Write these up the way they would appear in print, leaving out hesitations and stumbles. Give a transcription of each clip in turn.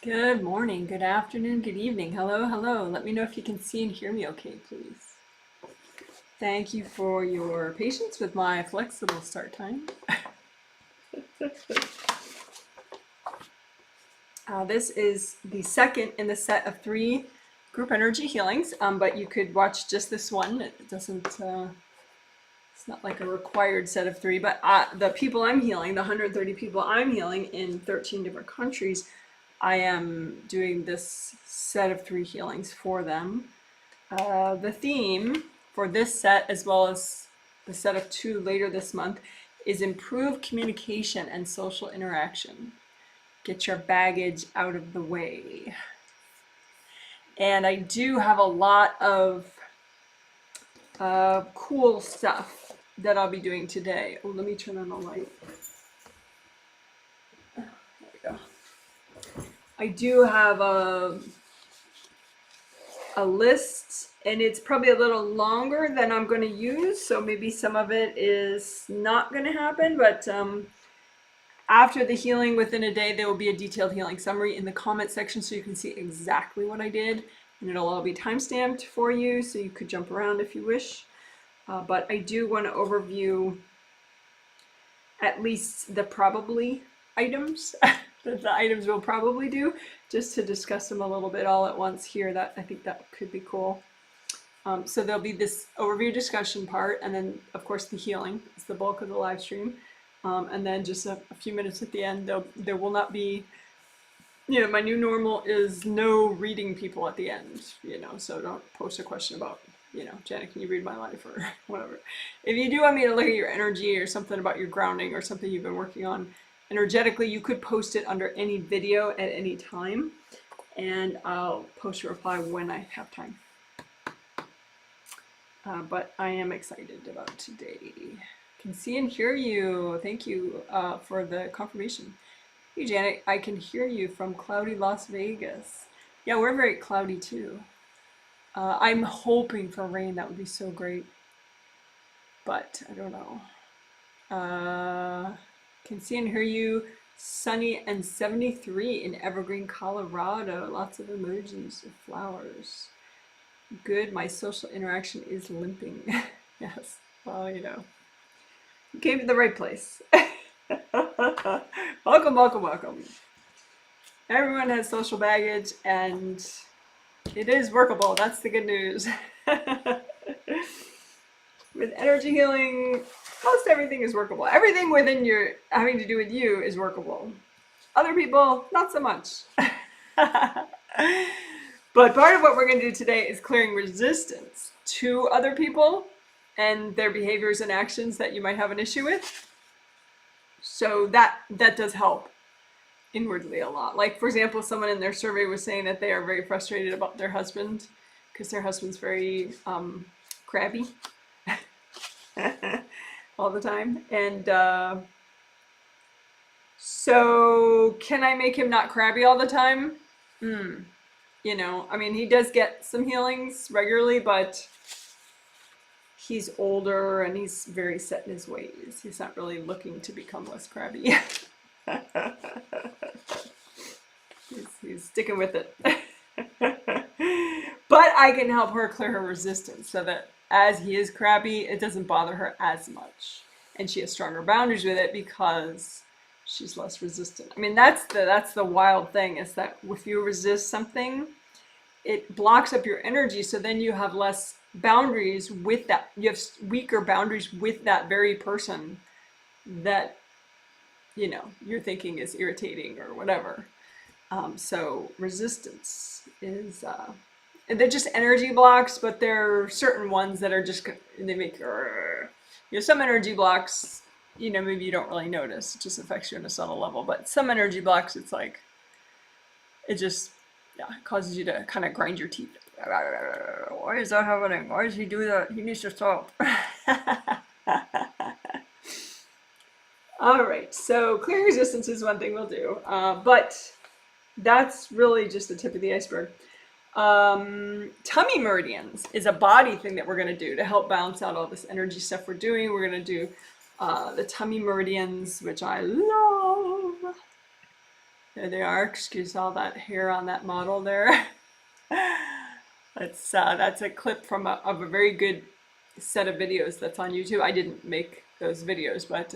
Good morning, good afternoon, good evening. Hello, hello. Let me know if you can see and hear me okay, please. Thank you for your patience with my flexible start time. This is the second in the set of 3 group energy healings, but you could watch just this one. It doesn't, it's not like a required set of 3, but the people I'm healing, the 130 people I'm healing in 13 different countries, I am doing this set of 3 healings for them. The theme for this set, as well as the set of 2 later this month, is improved communication and social interaction. Get your baggage out of the way. And I do have a lot of cool stuff that I'll be doing today. Oh, let me turn on the light. There we go. I do have a list, and it's probably a little longer than I'm going to use, so maybe some of it is not going to happen, but after the healing, within a day, there will be a detailed healing summary in the comment section so you can see exactly what I did, and it'll all be time-stamped for you, so you could jump around if you wish. But I do want to overview at least the probably items that the items will probably do, just to discuss them a little bit all at once here. That I think that could be cool. So there'll be this overview discussion part, and then of course the healing is the bulk of the live stream. And then just a few minutes at the end, there will not be, my new normal is no reading people at the end, so don't post a question about, Janet, can you read my life or whatever. If you do want me to look at your energy or something about your grounding or something you've been working on energetically, you could post it under any video at any time, and I'll post a reply when I have time. But I am excited about today. Can see and hear you. Thank you for the confirmation. Hey Janet, I can hear you from cloudy Las Vegas. Yeah, we're very cloudy too. I'm hoping for rain. That would be so great, but I don't know. Can see and hear you. Sunny and 73 in Evergreen, Colorado. Lots of emojis of flowers. Good. My social interaction is limping. Yes. Well, you came to the right place. Welcome, welcome, welcome. Everyone has social baggage, and it is workable. That's the good news. With energy healing, most everything is workable. Everything within your having to do with you is workable. Other people, not so much. But part of what we're going to do today is clearing resistance to other people and their behaviors and actions that you might have an issue with. So that does help inwardly a lot. Like, for example, someone in their survey was saying that they are very frustrated about their husband because their husband's very crabby all the time. And so can I make him not crabby all the time? I mean, he does get some healings regularly, but he's older and he's very set in his ways. He's not really looking to become less crabby. he's sticking with it. But I can help her clear her resistance so that as he is crabby, it doesn't bother her as much. And she has stronger boundaries with it because she's less resistant. I mean, that's the wild thing, is that if you resist something, it blocks up your energy, so then you have less boundaries with that. You have weaker boundaries with that very person that, you're thinking is irritating or whatever. So resistance is, they're just energy blocks, but there are certain ones that are just, they make, some energy blocks, maybe you don't really notice. It just affects you on a subtle level. But some energy blocks, it's like, it just, causes you to kind of grind your teeth. Why is that happening? Why does he do that? He needs to stop. All right, so clearing resistance is one thing we'll do, but that's really just the tip of the iceberg. Tummy meridians is a body thing that we're going to do to help balance out all this energy stuff we're doing. We're going to do the tummy meridians, which I love. There they are. Excuse all that hair on that model there. That's a clip from of a very good set of videos that's on YouTube. I didn't make those videos, but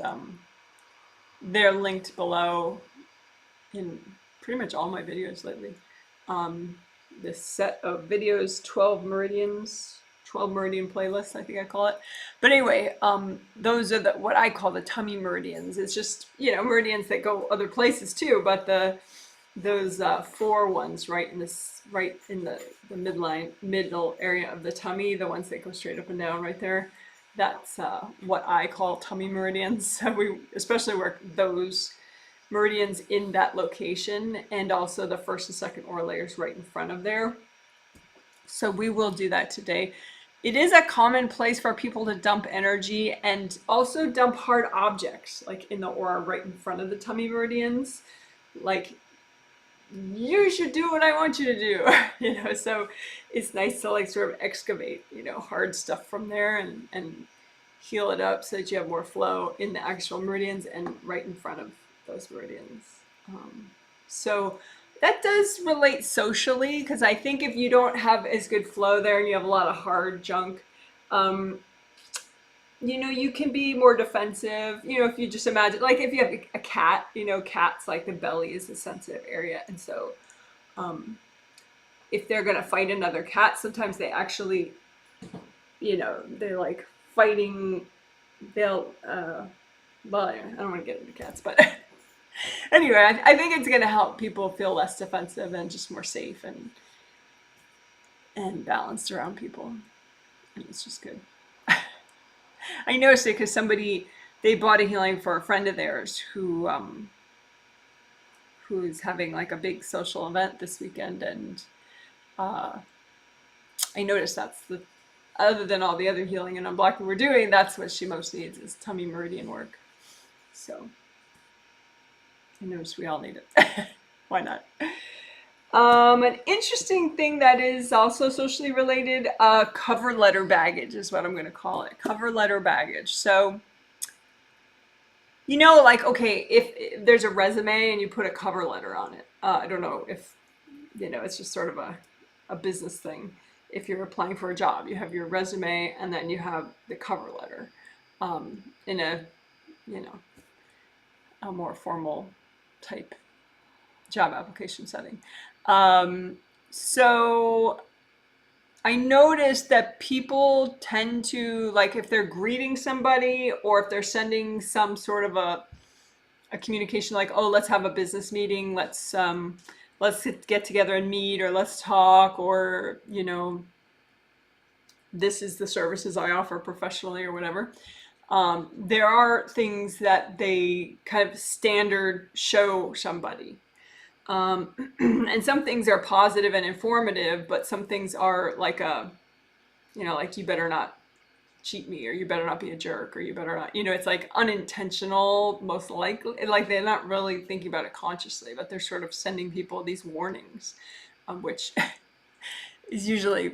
they're linked below in pretty much all my videos lately. This set of videos, 12 Meridians, 12 Meridian playlists, I think I call it. But anyway, those are what I call the tummy meridians. It's just, meridians that go other places too, but those 4 ones right in the middle area of the tummy, the ones that go straight up and down right there, that's what I call tummy meridians. So we especially work those meridians in that location, and also the first and second aura layers right in front of there. So we will do that today. It is a common place for people to dump energy and also dump hard objects, like in the aura right in front of the tummy meridians. Like, you should do what I want you to do, so it's nice to like sort of excavate, hard stuff from there and heal it up so that you have more flow in the actual meridians and right in front of those meridians. So that does relate socially, because I think if you don't have as good flow there and you have a lot of hard junk, you can be more defensive. If you just imagine, like if you have a cat, cats, like the belly is a sensitive area. And so if they're going to fight another cat, sometimes they actually, they're like fighting, well, I don't want to get into cats, but anyway, I think it's going to help people feel less defensive and just more safe and balanced around people. And it's just good. I noticed it because they bought a healing for a friend of theirs who's having like a big social event this weekend, and I noticed other than all the other healing and unblocking we're doing, that's what she most needs is tummy meridian work. So I noticed we all need it. Why not? An interesting thing that is also socially related, cover letter baggage is what I'm going to call it. Cover letter baggage. So, like, okay, if there's a resume and you put a cover letter on it, I don't know if, it's just sort of a business thing. If you're applying for a job, you have your resume and then you have the cover letter in a more formal type job application setting. So I noticed that people tend to, like, if they're greeting somebody or if they're sending some sort of a communication, like, oh, let's have a business meeting, let's get together and meet, or let's talk, or, this is the services I offer professionally or whatever. There are things that they kind of standard show somebody. And some things are positive and informative, but some things are like like, you better not cheat me, or you better not be a jerk, or you better not, it's like unintentional, most likely, like they're not really thinking about it consciously, but they're sort of sending people these warnings, which is usually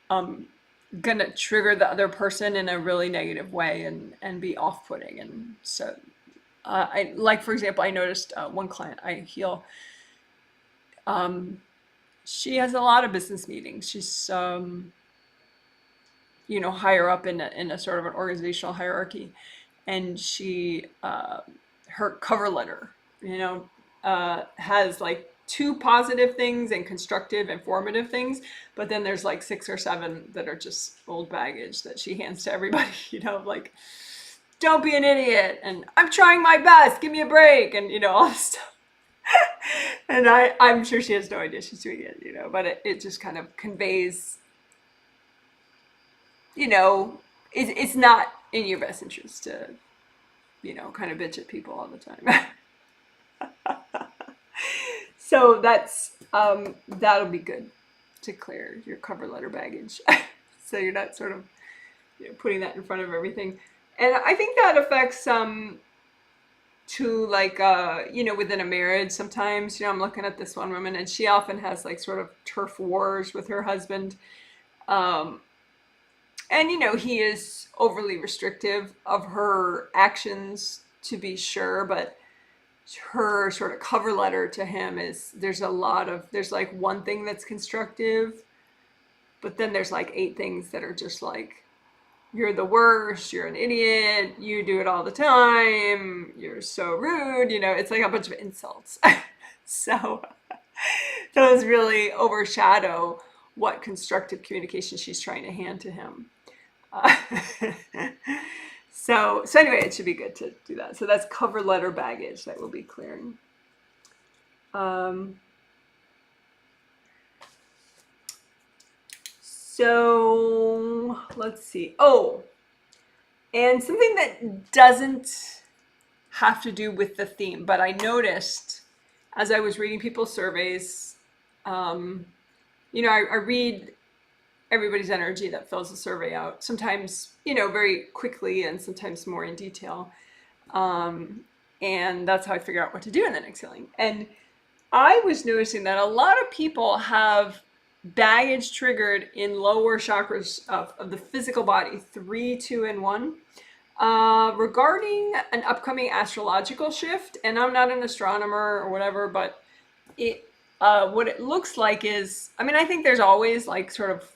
gonna trigger the other person in a really negative way and be off-putting. And so for example, I noticed one client I heal, she has a lot of business meetings. She's higher up in a sort of an organizational hierarchy, and she her cover letter has like 2 positive things and constructive, informative things, but then there's like 6 or 7 that are just old baggage that she hands to everybody, like, don't be an idiot, and I'm trying my best, give me a break, and all this stuff. And I'm sure she has no idea she's doing it, but it just kind of conveys, it's not in your best interest to, kind of bitch at people all the time. So that's, that'll be good to clear your cover letter baggage. So you're not sort of putting that in front of everything. And I think that affects to like, within a marriage sometimes, I'm looking at this one woman and she often has like sort of turf wars with her husband. And, he is overly restrictive of her actions, to be sure, but her sort of cover letter to him is there's like one thing that's constructive, but then there's like 8 things that are just like, you're the worst, you're an idiot, you do it all the time, you're so rude, it's like a bunch of insults. So those really overshadow what constructive communication she's trying to hand to him. So anyway, it should be good to do that. So that's cover letter baggage that we'll be clearing. So let's see. Oh, and something that doesn't have to do with the theme, but I noticed as I was reading people's surveys, I read everybody's energy that fills the survey out, sometimes, very quickly and sometimes more in detail. And that's how I figure out what to do in the next healing. And I was noticing that a lot of people have baggage triggered in lower chakras of the physical body, 3, 2, and 1, regarding an upcoming astrological shift. And I'm not an astronomer or whatever, but what it looks like is, I think there's always like sort of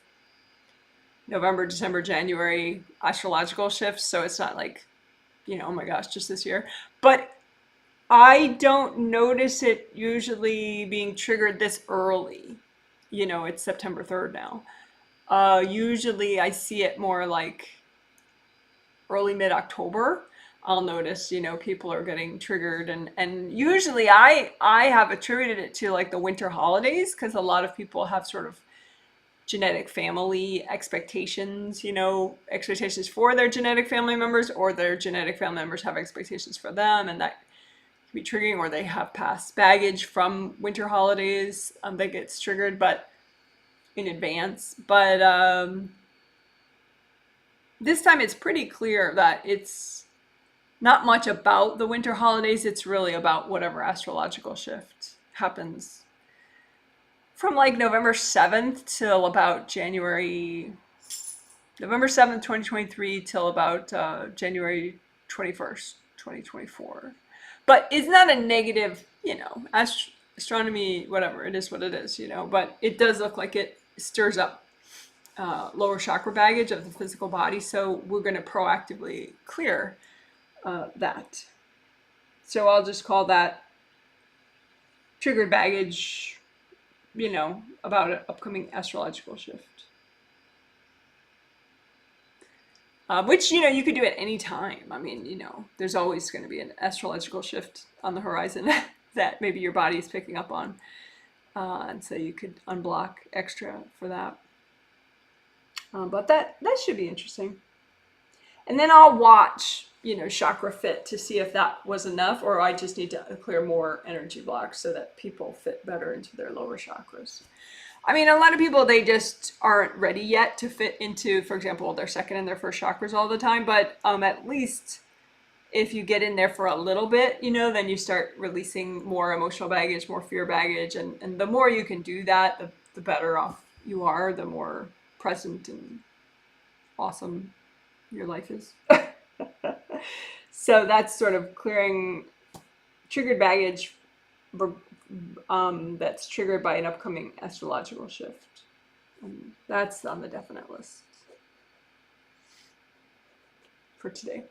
November, December, January astrological shifts. So it's not like, oh my gosh, just this year. But I don't notice it usually being triggered this early. It's September 3rd now. Usually I see it more like early mid-October. I'll notice, people are getting triggered, and usually I have attributed it to like the winter holidays, because a lot of people have sort of genetic family expectations, expectations for their genetic family members, or their genetic family members have expectations for them, and that can be triggering, or they have past baggage from winter holidays that gets triggered, but in advance. But this time it's pretty clear that it's not much about the winter holidays. It's really about whatever astrological shift happens from like November 7th till about November 7th, 2023 till about January 21st, 2024. But it's not a negative, astronomy, whatever, it is what it is, but it does look like it stirs up lower chakra baggage of the physical body. So we're going to proactively clear that. So I'll just call that triggered baggage, about an upcoming astrological shift. Which, you could do at any time. There's always going to be an astrological shift on the horizon that maybe your body is picking up on. And so you could unblock extra for that. But that should be interesting. And then I'll watch, chakra fit to see if that was enough, or I just need to clear more energy blocks so that people fit better into their lower chakras. A lot of people, they just aren't ready yet to fit into, for example, their second and their first chakras all the time. But at least if you get in there for a little bit, then you start releasing more emotional baggage, more fear baggage. And the more you can do that, the better off you are, the more present and awesome your life is. So that's sort of clearing triggered baggage that's triggered by an upcoming astrological shift. And that's on the definite list for today.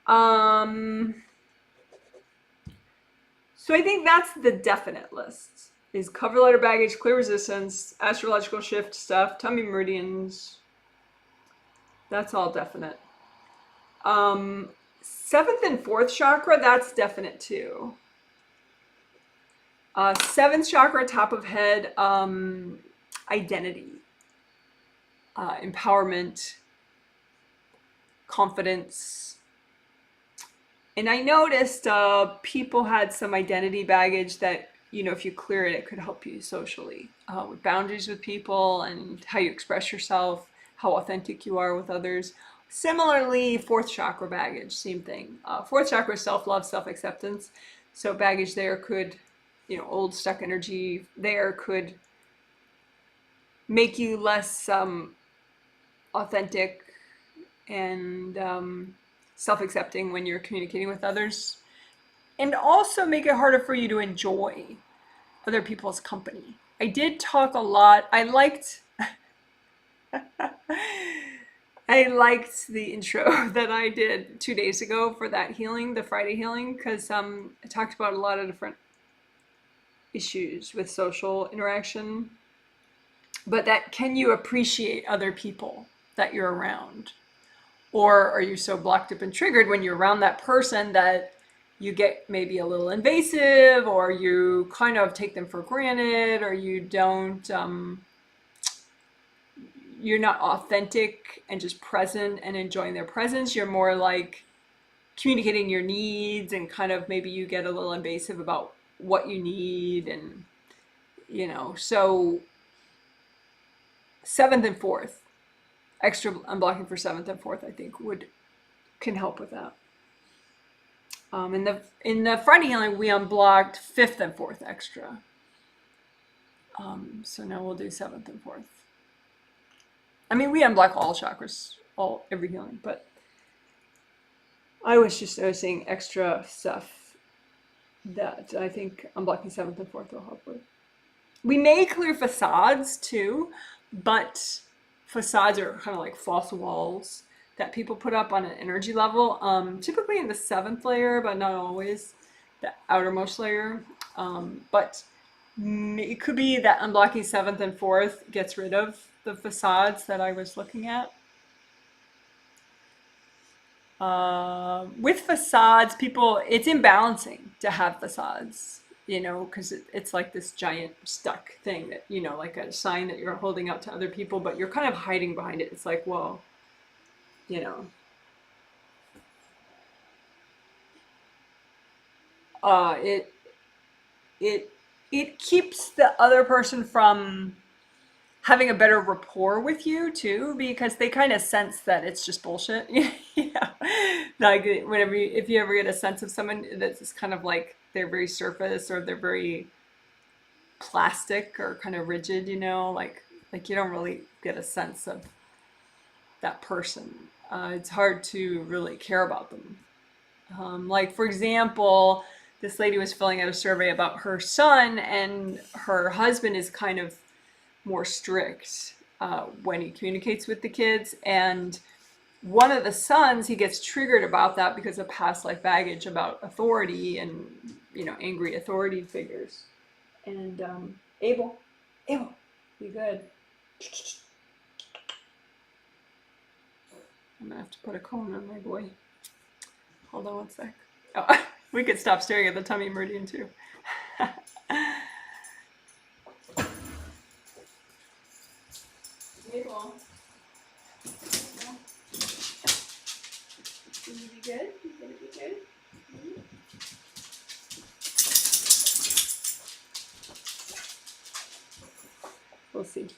So I think that's the definite list. Is cover letter baggage, clear resistance, astrological shift stuff, tummy meridians. That's all definite. 7th and 4th chakra, that's definite too. 7th chakra, top of head, identity, empowerment, confidence. And I noticed people had some identity baggage that, if you clear it, it could help you socially, with boundaries with people and how you express yourself, how authentic you are with others. Similarly, 4th chakra baggage, same thing. 4th chakra, self-love, self-acceptance. So baggage there could, old stuck energy there could make you less authentic and self-accepting when you're communicating with others. and also make it harder for you to enjoy other people's company. I did talk a lot. I liked I liked the intro that I did 2 days ago for that healing, the Friday healing, because I talked about a lot of different issues with social interaction. But that, can you appreciate other people that you're around? Or are you so blocked up and triggered when you're around that person that you get maybe a little invasive, or you kind of take them for granted, or you don't, you're not authentic and just present and enjoying their presence. You're more like communicating your needs, and kind of maybe you get a little invasive about what you need. And, so 7th and 4th, extra unblocking for 7th and 4th, I think can help with that. In the Friday healing, we unblocked 5th and 4th extra. So now we'll do 7th and 4th. I mean, we unblock all chakras, every healing, but I was just noticing extra stuff that I think unblocking 7th and 4th will help with. We may clear facades too, but facades are kind of like false walls that people put up on an energy level, typically in the 7th layer, but not always the outermost layer. But it could be that unblocking 7th and 4th gets rid of the facades that I was looking at. With facades, it's imbalancing to have facades, because it's like this giant stuck thing that, like a sign that you're holding out to other people, but you're kind of hiding behind it. It's like, well, it keeps the other person from having a better rapport with you too, because they kind of sense that it's just bullshit. Like if you ever get a sense of someone that's just kind of like they're very surface, or they're very plastic or kind of rigid, like you don't really get a sense of that person. It's hard to really care about them. Like, for example, this lady was filling out a survey about her son, and her husband is kind of more strict when he communicates with the kids. And one of the sons, he gets triggered about that because of past life baggage about authority and, angry authority figures. And Abel, be good. I'm gonna have to put a cone on my boy. Hold on one sec. Oh, we could stop staring at the tummy meridian too. Abel. Can you be good? You gonna be good? Mm-hmm. We'll see.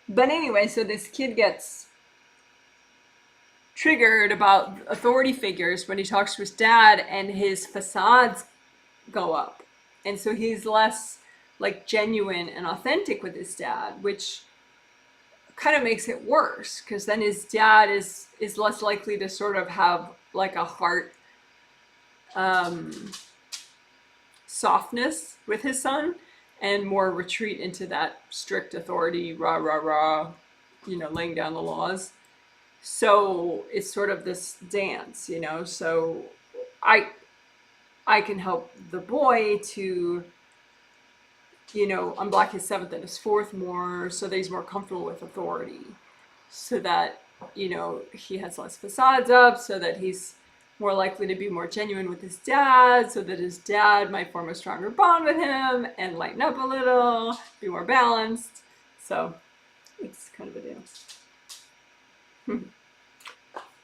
But anyway, so this kid gets triggered about authority figures when he talks to his dad, and his facades go up. And so he's less like genuine and authentic with his dad, which kind of makes it worse, because then his dad is less likely to sort of have like a heart softness with his son, and more retreat into that strict authority, rah, laying down the laws. So it's sort of this dance, so I can help the boy to, unblock his 7th and his 4th more, so that he's more comfortable with authority, so that, he has less facades up, so that he's more likely to be more genuine with his dad, so that his dad might form a stronger bond with him and lighten up a little, be more balanced. So it's kind of a dance.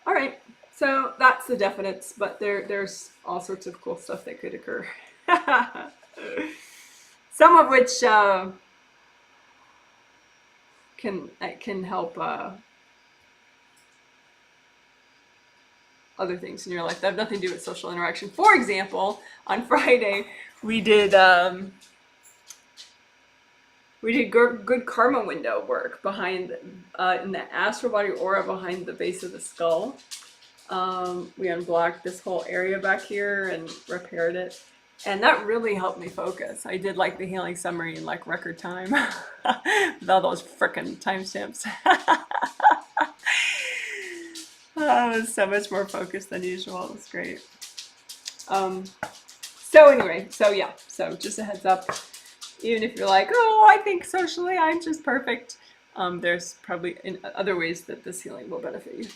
All right, so that's the definites, but there's all sorts of cool stuff that could occur. Some of which can help other things in your life that have nothing to do with social interaction. For example, on Friday we did good karma window work behind in the astral body aura behind the base of the skull. We unblocked this whole area back here and repaired it. And that really helped me focus. I did like the healing summary in like record time with all those frickin' timestamps. I was so much more focused than usual. It was great. So anyway, so yeah, so just a heads up. Even if you're like, oh, I think socially I'm just perfect, there's probably in other ways that this healing will benefit you.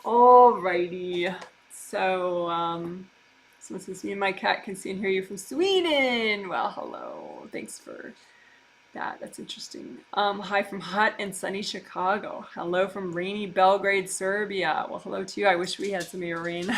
Alrighty. So, someone says, me and my cat can see and hear you from Sweden. Well, hello. Thanks for that. That's interesting. Hi from hot and sunny Chicago. Hello from rainy Belgrade, Serbia. Well, hello to you. I wish we had some of your rain.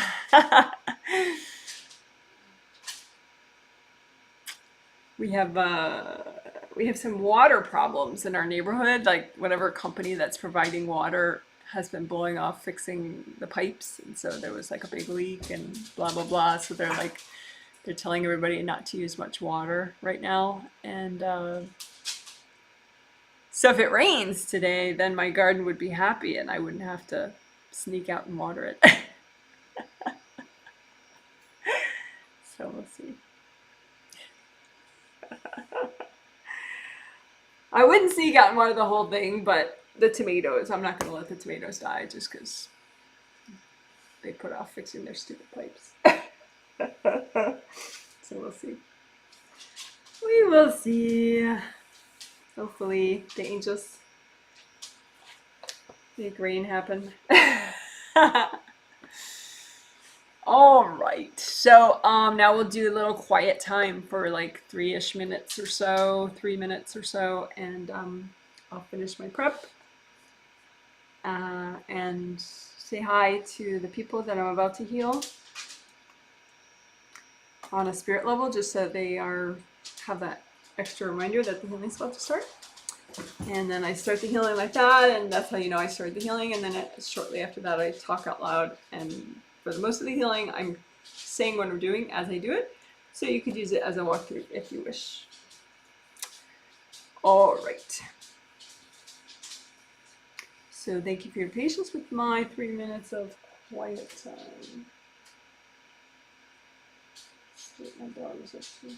We have some water problems in our neighborhood. Like whatever company that's providing water has been blowing off fixing the pipes, and so there was like a big leak and blah blah blah. So they're telling everybody not to use much water right now. And so if it rains today, then my garden would be happy and I wouldn't have to sneak out and water it. So we'll see. I wouldn't sneak out and water the whole thing, but the tomatoes, I'm not going to let the tomatoes die just because they put off fixing their stupid pipes. So we'll see. We will see. Hopefully the angels make rain happen. All right, so now we'll do a little quiet time for like 3 minutes or so, and I'll finish my prep and say hi to the people that I'm about to heal on a spirit level, just so they have that extra reminder that the healing's about to start. And then I start the healing like that, and that's how you know I started the healing. And then shortly after that, I talk out loud, and for the most of the healing, I'm saying what I'm doing as I do it, so you could use it as a walkthrough if you wish. All right. So thank you for your patience with my 3 minutes of quiet time. Get my dogs up too.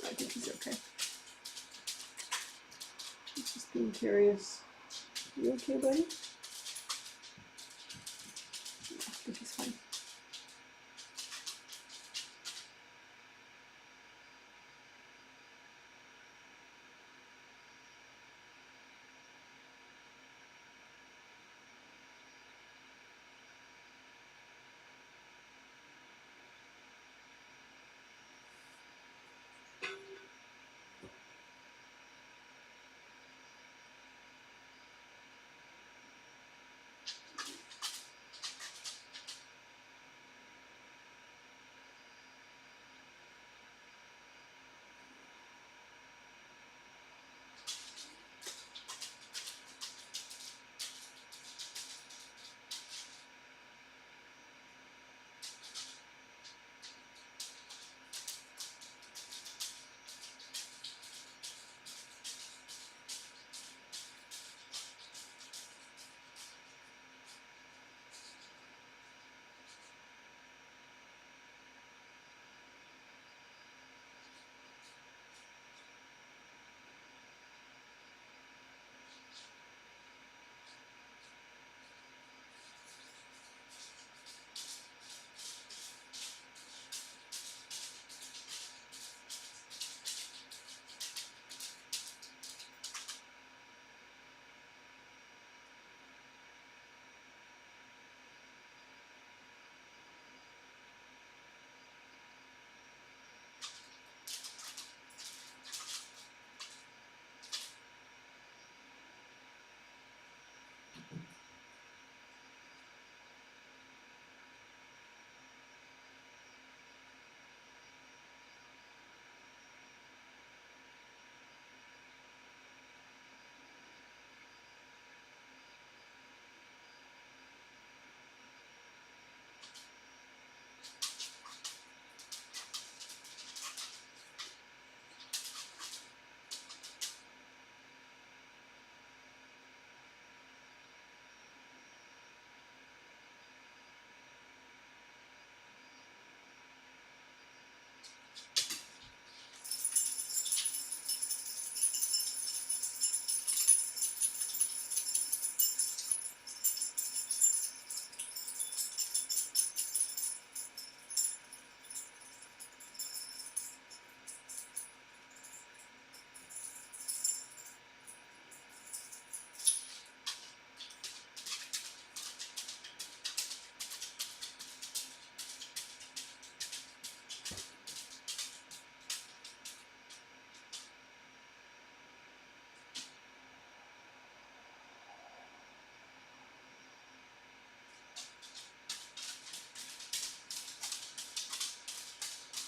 I think he's okay. He's just being curious. You okay, buddy? I think he's fine.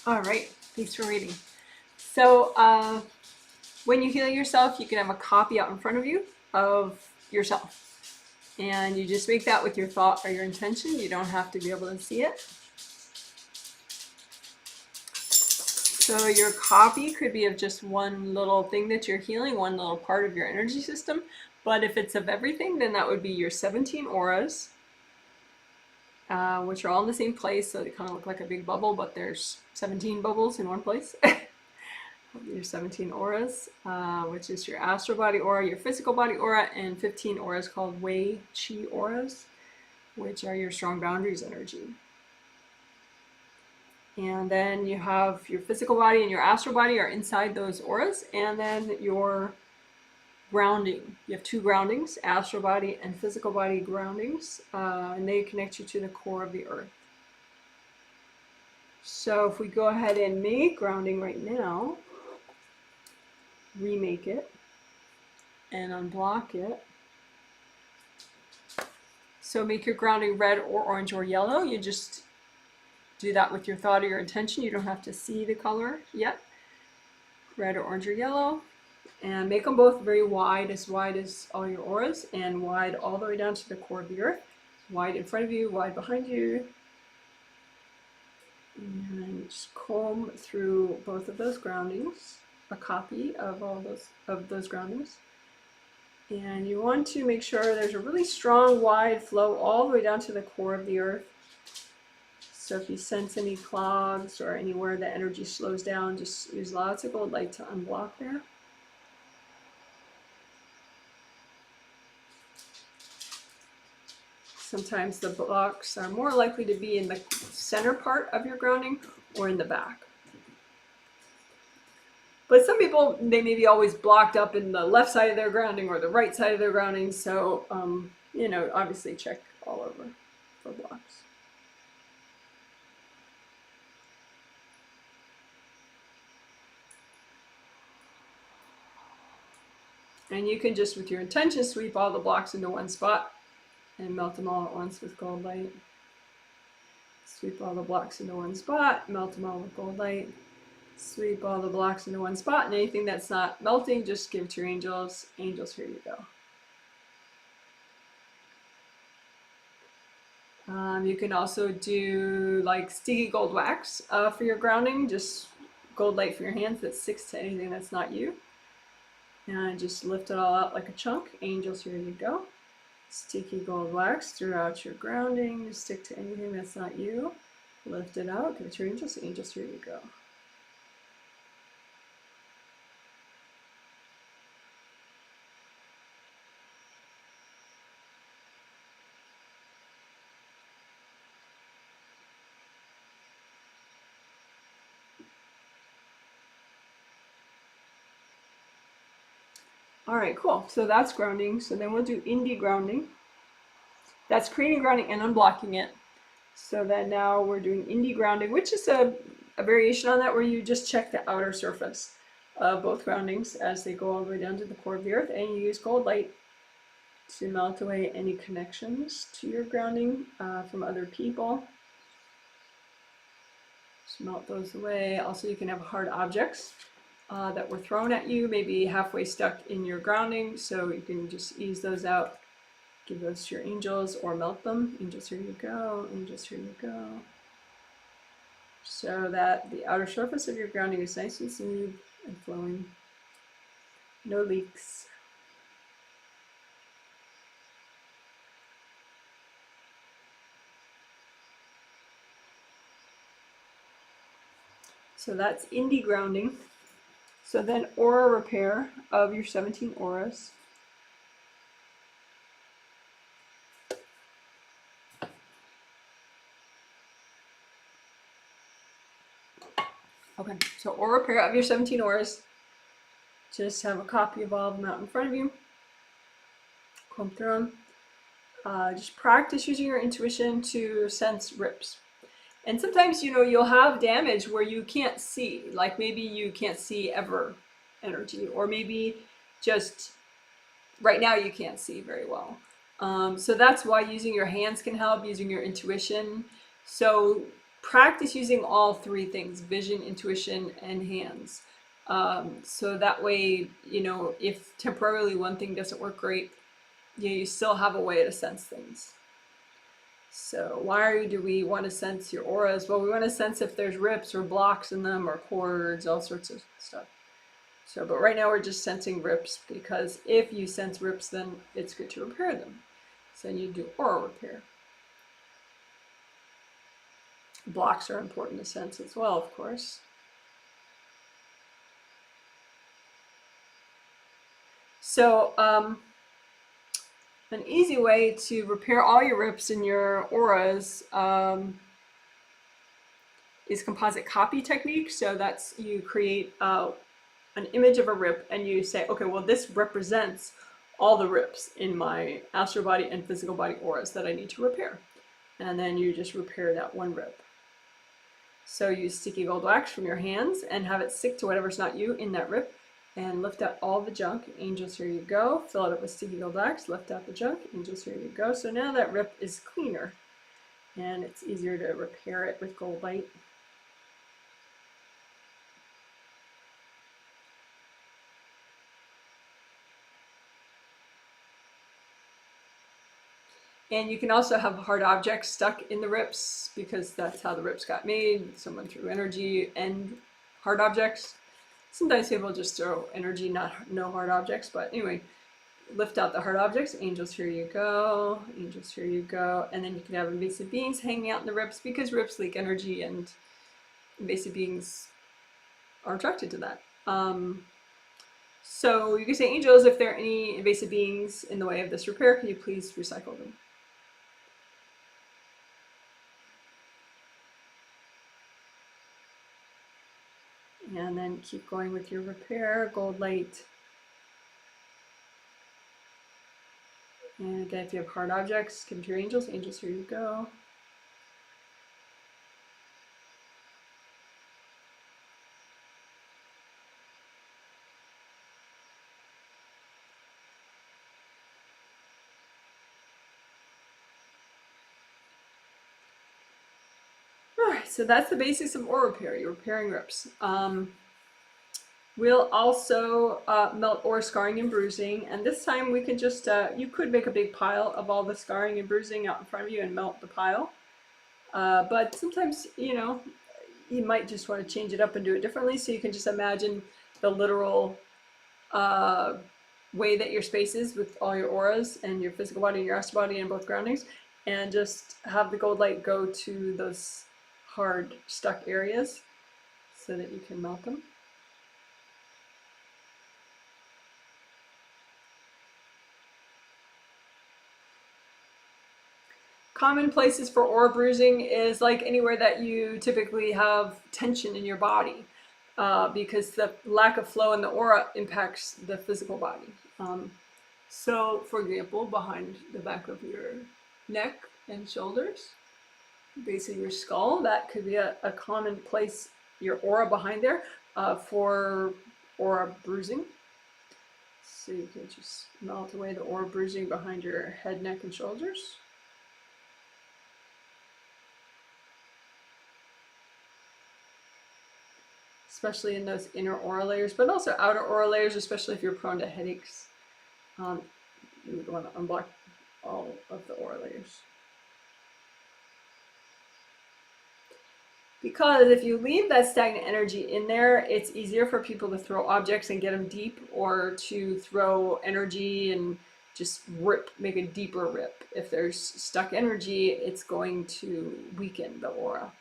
All right, thanks for reading. So when you heal yourself, you can have a copy out in front of you of yourself. And you just make that with your thought or your intention. You don't have to be able to see it. So your copy could be of just one little thing that you're healing, one little part of your energy system. But if it's of everything, then that would be your 17 auras, which are all in the same place. So they kind of look like a big bubble, but there's 17 bubbles in one place. Your 17 auras, which is your astral body aura, your physical body aura, and 15 auras called Wei Qi auras, which are your strong boundaries energy. And then you have your physical body and your astral body are inside those auras, and then your grounding. You have two groundings, astral body and physical body groundings, and they connect you to the core of the earth. So if we go ahead and make grounding right now, remake it and unblock it. So make your grounding red or orange or yellow. You just do that with your thought or your intention. You don't have to see the color yet. Red or orange or yellow. And make them both very wide as all your auras, and wide all the way down to the core of the earth. Wide in front of you, wide behind you. And just comb through both of those groundings, a copy of those groundings. And you want to make sure there's a really strong, wide flow all the way down to the core of the earth. So if you sense any clogs or anywhere the energy slows down, just use lots of gold light to unblock there. Sometimes the blocks are more likely to be in the center part of your grounding or in the back. But some people, they may be always blocked up in the left side of their grounding or the right side of their grounding. So, you know, obviously check all over for blocks. And you can just, with your intention, sweep all the blocks into one spot and melt them all at once with gold light. Sweep all the blocks into one spot, melt them all with gold light. Sweep all the blocks into one spot, and anything that's not melting, just give to your angels. Angels, here you go. You can also do like sticky gold wax for your grounding, just gold light for your hands that sticks to anything that's not you. And just lift it all out like a chunk. Angels, here you go. Sticky gold wax throughout your grounding. Stick to anything that's not you. Lift it out. Give it to your angels. Angels, here you go. All right, cool. So that's grounding. So then we'll do indie grounding. That's creating grounding and unblocking it. So then now we're doing indie grounding, which is a variation on that, where you just check the outer surface of both groundings as they go all the way down to the core of the earth, and you use gold light to melt away any connections to your grounding from other people. Just melt those away. Also, you can have hard objects that were thrown at you, maybe halfway stuck in your grounding, so you can just ease those out, give those to your angels, or melt them. Angels, here you go. Angels, here you go. So that the outer surface of your grounding is nice and smooth and flowing. No leaks. So that's indie grounding. So then aura repair of your 17 auras. Okay, so aura repair of your 17 auras. Just have a copy of all of them out in front of you. Comb through them. Just practice using your intuition to sense rips. And sometimes, you know, you'll have damage where you can't see, like maybe you can't see ever energy, or maybe just right now you can't see very well. So that's why using your hands can help, using your intuition. So practice using all three things: vision, intuition, and hands. So that way, you know, if temporarily one thing doesn't work great, you still have a way to sense things. So why do we want to sense your auras? Well, we want to sense if there's rips or blocks in them or cords, all sorts of stuff. So, but right now we're just sensing rips, because if you sense rips, then it's good to repair them. So then you do aura repair. Blocks are important to sense as well, of course. So an easy way to repair all your rips in your auras is composite copy technique. So that's, you create an image of a rip and you say, okay, well, this represents all the rips in my astral body and physical body auras that I need to repair. And then you just repair that one rip. So use sticky gold wax from your hands and have it stick to whatever's not you in that rip, and lift out all the junk. Angels, here you go. Fill it up with sticky gold wax, lift out the junk. Angels, here you go. So now that rip is cleaner and it's easier to repair it with gold light. And you can also have hard objects stuck in the rips, because that's how the rips got made. Someone threw energy and hard objects. Sometimes people just throw energy, no hard objects. But anyway, lift out the hard objects. Angels, here you go. Angels, here you go. And then you can have invasive beings hanging out in the rips, because rips leak energy and invasive beings are attracted to that. So you can say, angels, if there are any invasive beings in the way of this repair, can you please recycle them? And then keep going with your repair, gold light. And again, if you have hard objects, give them to your angels. Angels, here you go. Alright, so that's the basics of aura repair. You're repairing rips. We'll also melt aura scarring and bruising, and this time we can just, you could make a big pile of all the scarring and bruising out in front of you and melt the pile. But sometimes, you know, you might just want to change it up and do it differently, so you can just imagine the literal way that your space is with all your auras and your physical body and your astral body and both groundings, and just have the gold light go to those hard stuck areas so that you can melt them. Common places for aura bruising is like anywhere that you typically have tension in your body, because the lack of flow in the aura impacts the physical body. So, for example, behind the back of your neck and shoulders, base of your skull, that could be a common place, your aura behind there, for aura bruising. So you can just melt away the aura bruising behind your head, neck, and shoulders. Especially in those inner aura layers, but also outer aura layers, especially if you're prone to headaches. You would want to unblock all of the aura layers. Because if you leave that stagnant energy in there, it's easier for people to throw objects and get them deep, or to throw energy and just rip, make a deeper rip. If there's stuck energy, it's going to weaken the aura.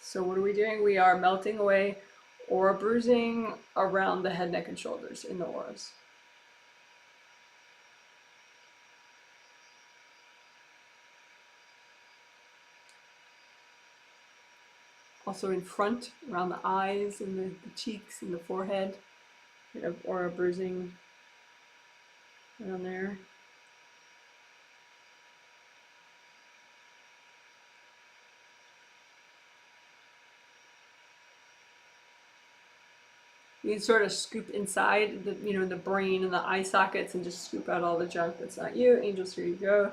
So what are we doing? We are melting away aura bruising around the head, neck, and shoulders in the auras. Also in front, around the eyes and the cheeks and the forehead. We have aura bruising around there. You can sort of scoop inside the, the brain and the eye sockets and just scoop out all the junk that's not you. Angels, here you go.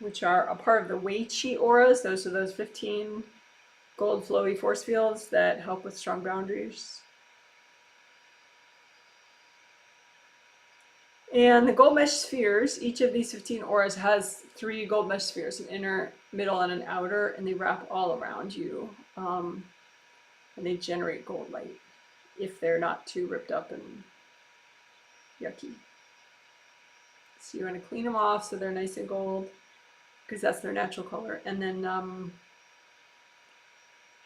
which are a part of the Wei Qi auras. Those are those 15 gold flowy force fields that help with strong boundaries. And the gold mesh spheres, each of these 15 auras has 3 gold mesh spheres, an inner, middle, and an outer, and they wrap all around you. And they generate gold light if they're not too ripped up and yucky. So you want to clean them off so they're nice and gold, because that's their natural color. And then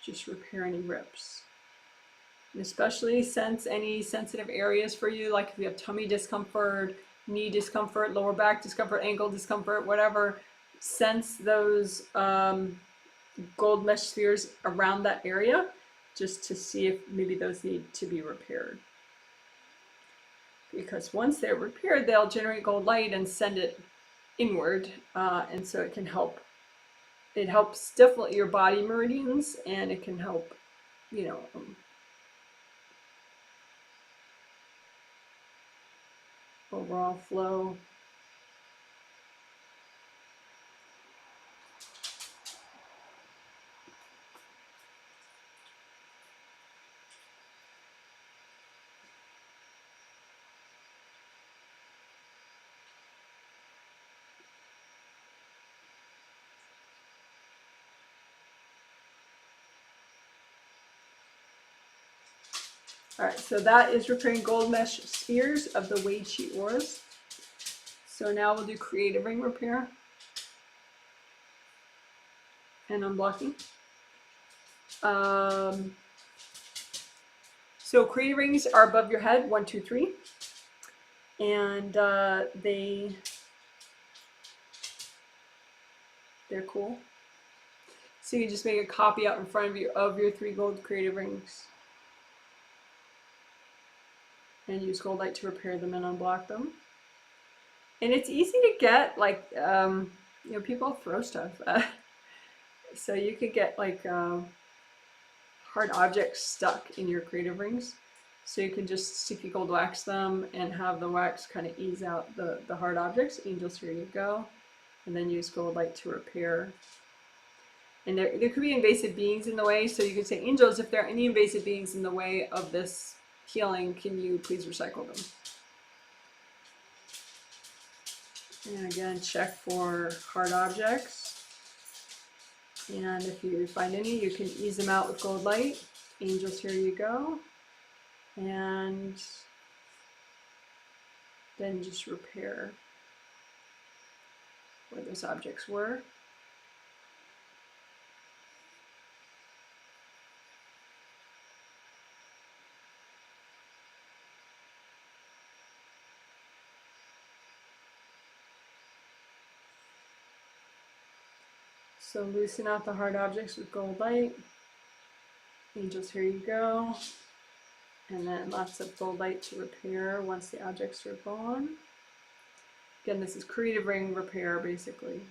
just repair any rips. And especially sense any sensitive areas for you, like if you have tummy discomfort, knee discomfort, lower back discomfort, ankle discomfort, whatever. Sense those gold mesh spheres around that area, just to see if maybe those need to be repaired. Because once they're repaired, they'll generate gold light and send it inward, and so it can help. It helps definitely your body meridians, and it can help, you know, overall flow. All right, so that is repairing gold mesh spheres of the Wei Qi auras. So now we'll do creative ring repair and unblocking. So creative rings are above your head, 1, 2, 3, and they're cool. So you just make a copy out in front of you of your 3 gold creative rings, and use gold light to repair them and unblock them. And it's easy to get, like, you know, people throw stuff. So you could get like hard objects stuck in your creative rings. So you can just sticky gold wax them and have the wax kind of ease out the hard objects. Angels, here you go. And then use gold light to repair. And there could be invasive beings in the way. So you could say, angels, if there are any invasive beings in the way of this healing, can you please recycle them? And again, check for hard objects. And if you find any, you can ease them out with gold light. Angels, here you go. And then just repair where those objects were. So loosen out the hard objects with gold light. Angels, here you go. And then lots of gold light to repair once the objects are gone. Again, this is creative ring repair, basically.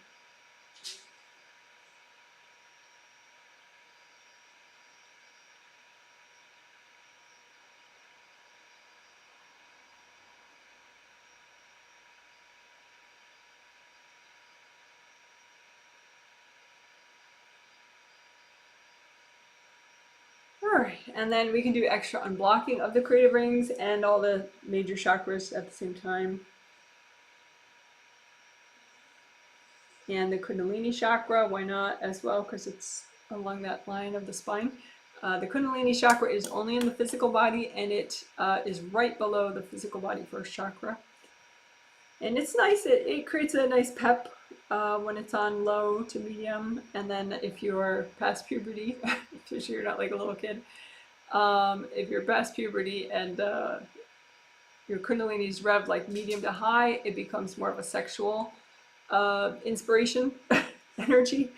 Alright, and then we can do extra unblocking of the creative rings and all the major chakras at the same time. And the Kundalini chakra, why not as well, because it's along that line of the spine. The Kundalini chakra is only in the physical body, and it is right below the physical body first chakra. And it's nice, it creates a nice pep when it's on low to medium. And then if you're past puberty, if you're not like a little kid, if you're past puberty and your Kundalini's revved like medium to high, it becomes more of a sexual inspiration energy.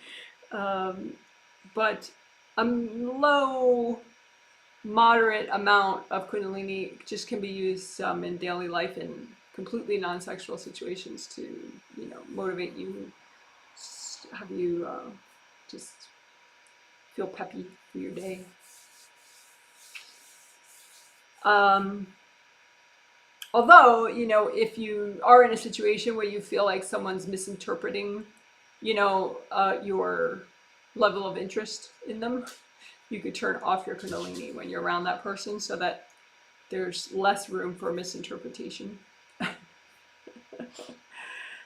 But a low, moderate amount of Kundalini just can be used in daily life in completely non-sexual situations to, you know, motivate you, have you just feel peppy for your day. Although, you know, if you are in a situation where you feel like someone's misinterpreting your level of interest in them. You could turn off your Kundalini when you're around that person so that there's less room for misinterpretation.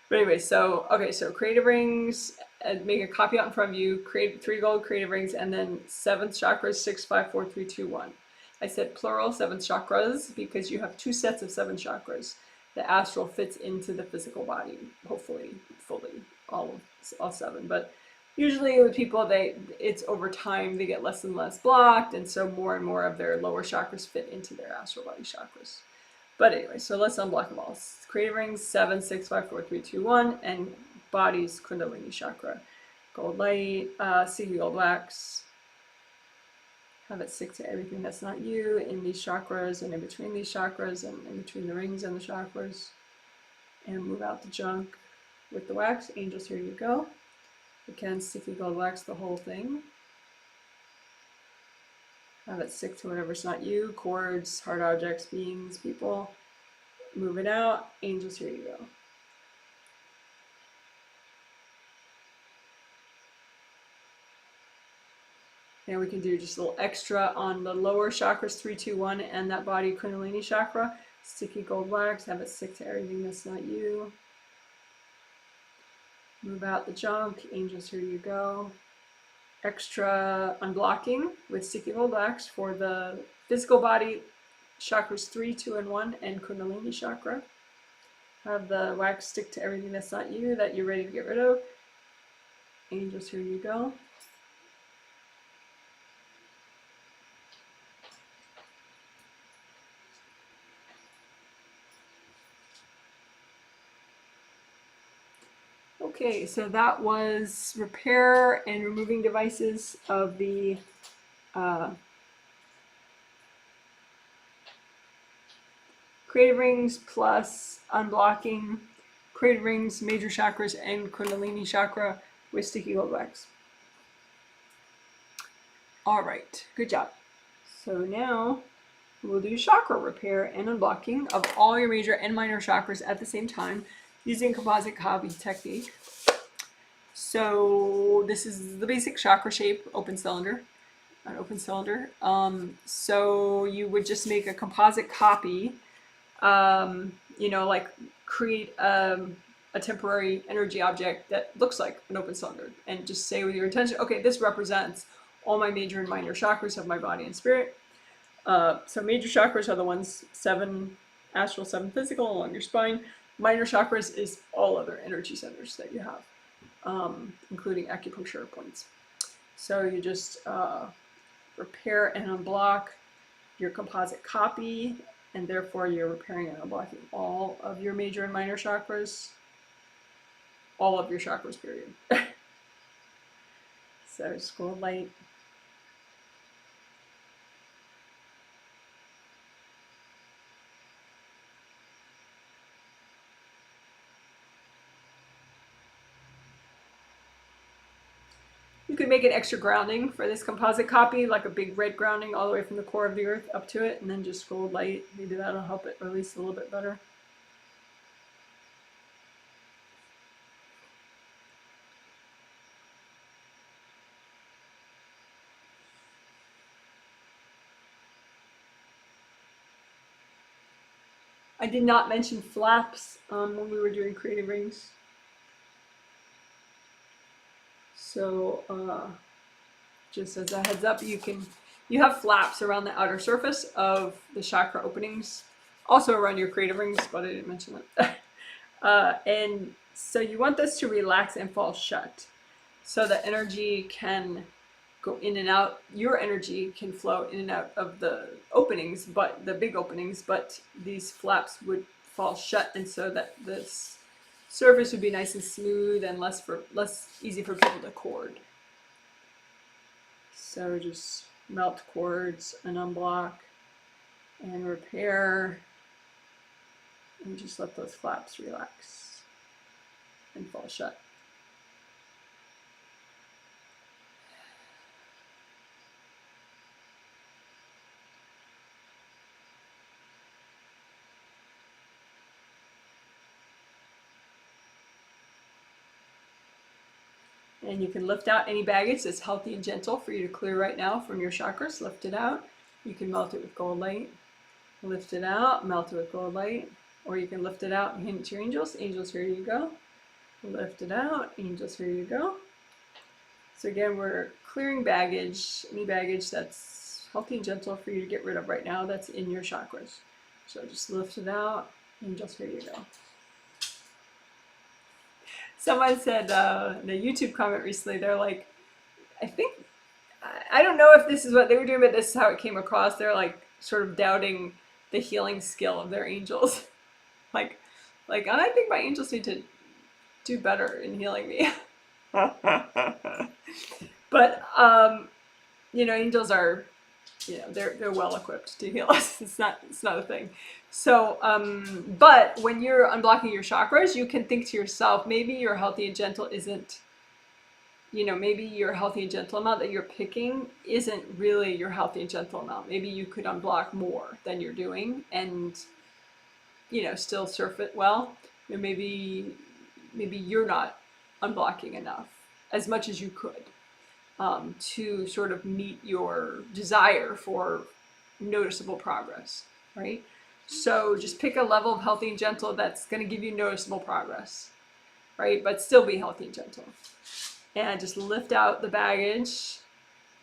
But anyway, so creative rings, make a copy out in front of you, create 3 gold creative rings, and then 7th chakras, 6, 5, 4, 3, 2, 1. I said plural 7 chakras because you have 2 sets of 7 chakras. The astral fits into the physical body, hopefully fully, all 7. But usually with people, it's over time, they get less and less blocked, and so more and more of their lower chakras fit into their astral body chakras. But anyway, so let's unblock them all. Creative rings 7, 6, 5, 4, 3, 2, 1, and bodies Kundalini chakra. Gold light, sticky gold wax. Have it stick to everything that's not you in these chakras and in between these chakras and in between the rings and the chakras. And move out the junk with the wax. Angels, here you go. Again, sticky gold wax the whole thing. Have it stick to whatever's not you, cords, hard objects, beings, people. Move it out. Angels, here you go. And we can do just a little extra on the lower chakras, 3, 2, 1, and that body Kundalini chakra. Sticky gold wax, have it stick to everything that's not you. Move out the junk. Angels, here you go. Extra unblocking with sticky gold wax for the physical body chakras 3, 2, and 1 and Kundalini chakra. Have the wax stick to everything that's not you that you're ready to get rid of. Angels, here you go. Okay, so that was repair and removing devices of the creative rings plus unblocking creative rings, major chakras, and Kundalini chakra with sticky gold wax. All right, good job. So now we'll do chakra repair and unblocking of all your major and minor chakras at the same time using composite copy technique. So this is the basic chakra shape, open cylinder, an open cylinder. So you would just make a composite copy, like create a temporary energy object that looks like an open cylinder and just say with your intention, okay, this represents all my major and minor chakras of my body and spirit. So major chakras are the ones 7 astral, 7 physical along your spine. Minor chakras is all other energy centers that you have, including acupuncture points. So you just repair and unblock your composite copy, and therefore you're repairing and unblocking all of your major and minor chakras, all of your chakras, period. So just gold light. You could make an extra grounding for this composite copy, like a big red grounding all the way from the core of the earth up to it, and then just gold light. Maybe that'll help it release a little bit better. I did not mention flaps when we were doing creative rings. So just as a heads up, you have flaps around the outer surface of the chakra openings, also around your creative rings, but I didn't mention that. And so you want this to relax and fall shut so that energy can go in and out. Your energy can flow in and out of the openings, but the big openings, but these flaps would fall shut, and so that this surface would be nice and smooth and less easy for people to cord. So just melt cords and unblock and repair, and just let those flaps relax and fall shut. And you can lift out any baggage that's healthy and gentle for you to clear right now from your chakras. Lift it out. You can melt it with gold light. Lift it out, melt it with gold light. Or you can lift it out and hand it to your angels. Angels, here you go. Lift it out. Angels, here you go. So again, we're clearing baggage, any baggage that's healthy and gentle for you to get rid of right now that's in your chakras. So just lift it out. Angels, here you go. Someone said in a YouTube comment recently, they're like, I don't know if this is what they were doing, but this is how it came across. They're like sort of doubting the healing skill of their angels. like I think my angels need to do better in healing me. But you know, angels are, you know, they're well equipped to heal us. It's not a thing. So but when you're unblocking your chakras, you can think to yourself, maybe your healthy and gentle isn't, you know, maybe your healthy and gentle amount that you're picking isn't really your healthy and gentle amount. Maybe you could unblock more than you're doing and, you know, still surf it well. You know, maybe you're not unblocking enough, as much as you could, to sort of meet your desire for noticeable progress, right? So just pick a level of healthy and gentle that's going to give you noticeable progress, right? But still be healthy and gentle. And just lift out the baggage,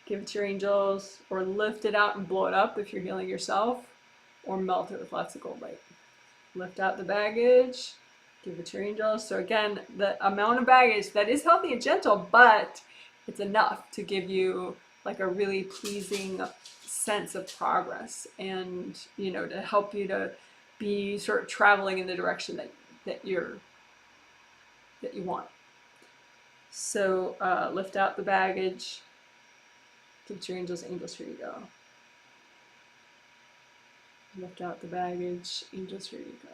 give it to your angels, or lift it out and blow it up if you're healing yourself, or melt it with lots of gold light. Lift out the baggage, give it to your angels. So again, the amount of baggage that is healthy and gentle, but it's enough to give you like a really pleasing sense of progress, and, you know, to help you to be sort of traveling in the direction that you want. So lift out the baggage, give it to your angels. Angels, here you go. Lift out the baggage. Angels, here you go.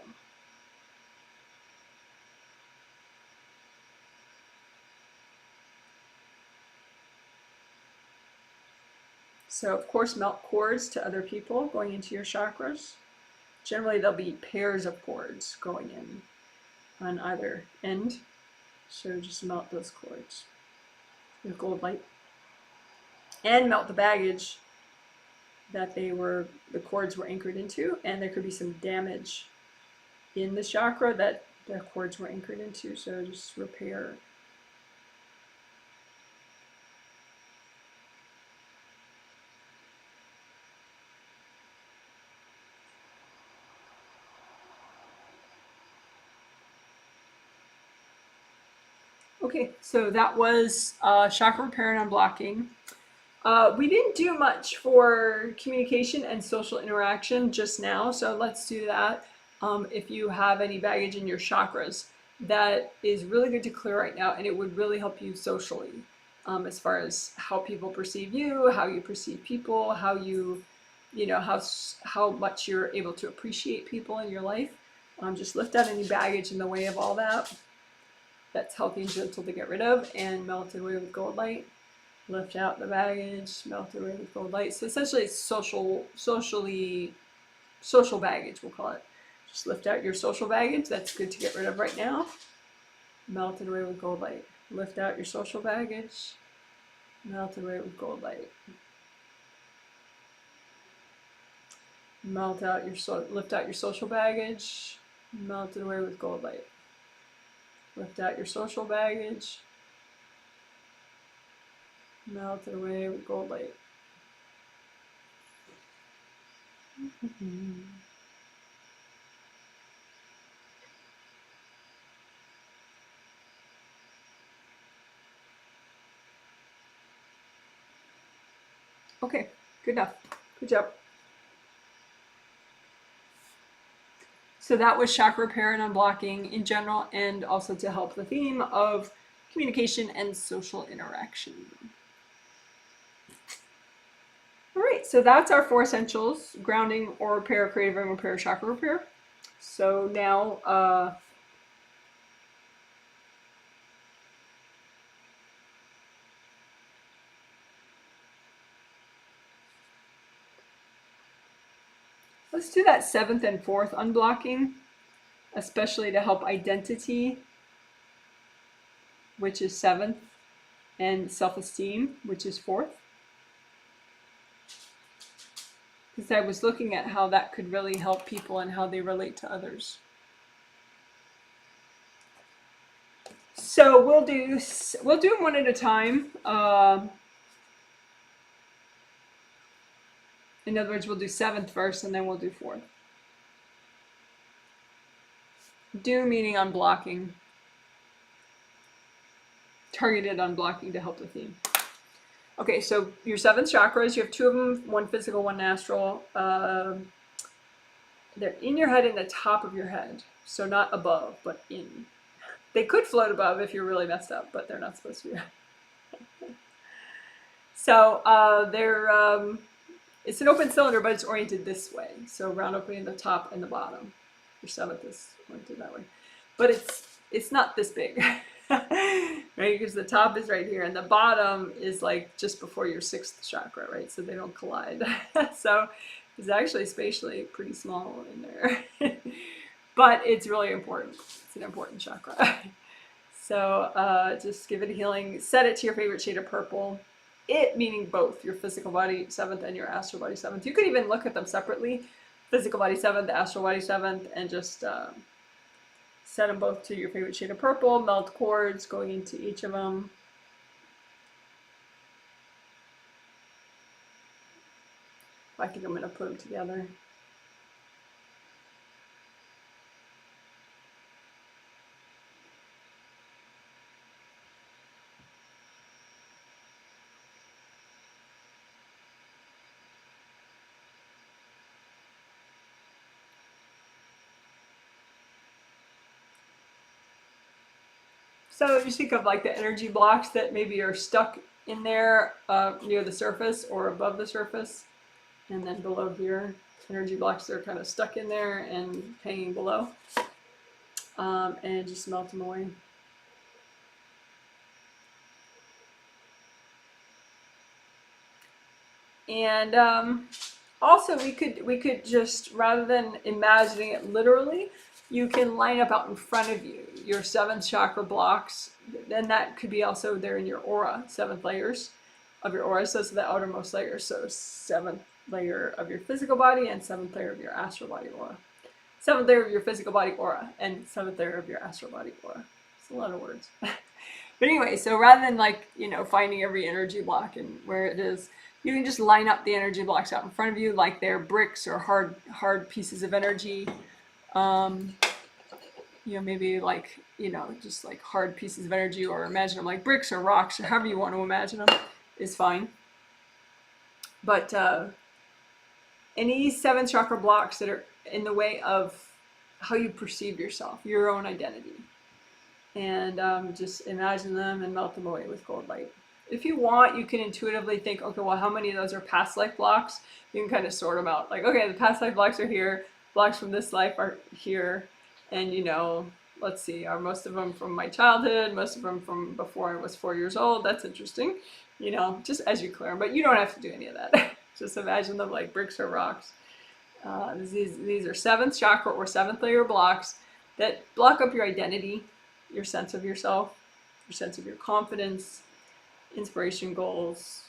So of course, melt cords to other people going into your chakras. Generally, there'll be pairs of cords going in on either end. So just melt those cords with gold light. And melt the baggage that the cords were anchored into, and there could be some damage in the chakra that the cords were anchored into, so just repair. Okay, so that was chakra repair and unblocking. We didn't do much for communication and social interaction just now, so let's do that. If you have any baggage in your chakras, that is really good to clear right now, and it would really help you socially, as far as how people perceive you, how you perceive people, how you know, how much you're able to appreciate people in your life. Just lift out any baggage in the way of all that. That's healthy and gentle to get rid of, and melt it away with gold light. Lift out the baggage, melt it away with gold light. So essentially it's social baggage, we'll call it. Just lift out your social baggage. That's good to get rid of right now. Melt it away with gold light. Lift out your social baggage. Melt it away with gold light. Lift out your social baggage. Melt it away with gold light. Lift out your social baggage. Melt it away with gold light. Okay, good enough. Good job. So that was chakra repair and unblocking in general, and also to help the theme of communication and social interaction. All right, so that's our 4 essentials: grounding or repair, creative and repair, chakra repair. So now let's do that 7th and 4th unblocking, especially to help identity, which is 7th. and self-esteem, which is 4th. Because I was looking at how that could really help people and how they relate to others. So we'll do them one at a time. In other words, we'll do 7th first, and then we'll do 4th. Do meaning unblocking. Targeted unblocking to help the theme. Okay, so your 7 chakras, you have 2 of them, one physical, one astral. They're in your head, in the top of your head. So not above, but in. They could float above if you're really messed up, but they're not supposed to be. So it's an open cylinder, but it's oriented this way. So round opening in the top and the bottom. Your 7th is oriented that way. But it's not this big. Right? Because the top is right here and the bottom is like just before your 6th chakra, right? So they don't collide. So it's actually spatially pretty small in there. But it's really important. It's an important chakra. So just give it a healing. Set it to your favorite shade of purple. It meaning both your physical body 7th and your astral body 7th. You could even look at them separately. Physical body 7th, astral body 7th, and just set them both to your favorite shade of purple. Melt cords going into each of them. I think I'm going to put them together. So you think of like the energy blocks that maybe are stuck in there near the surface or above the surface. And then below here, energy blocks that are kind of stuck in there and hanging below. And just melt them away. And also we could just, rather than imagining it literally, you can line up out in front of you your 7th chakra blocks. Then that could be also there in your aura, 7th layers of your aura. So it's the outermost layer. So 7th layer of your physical body and 7th layer of your astral body aura. 7th layer of your physical body aura and 7th layer of your astral body aura. It's a lot of words. But anyway, so rather than like, finding every energy block and where it is, you can just line up the energy blocks out in front of you like they're bricks or hard pieces of energy. Maybe like, just like hard pieces of energy, or imagine them like bricks or rocks, or however you want to imagine them is fine. But any 7 chakra blocks that are in the way of how you perceive yourself, your own identity. And just imagine them and melt them away with gold light. If you want, you can intuitively think, okay, well, how many of those are past life blocks? You can kind of sort them out. Like, okay, the past life blocks are here. Blocks from this life are here. And, let's see, are most of them from my childhood? Most of them from before I was 4 years old? That's interesting. Just as you clear them. But you don't have to do any of that. Just imagine them like bricks or rocks. These are 7th chakra or 7th layer blocks that block up your identity, your sense of yourself, your sense of your confidence, inspiration, goals,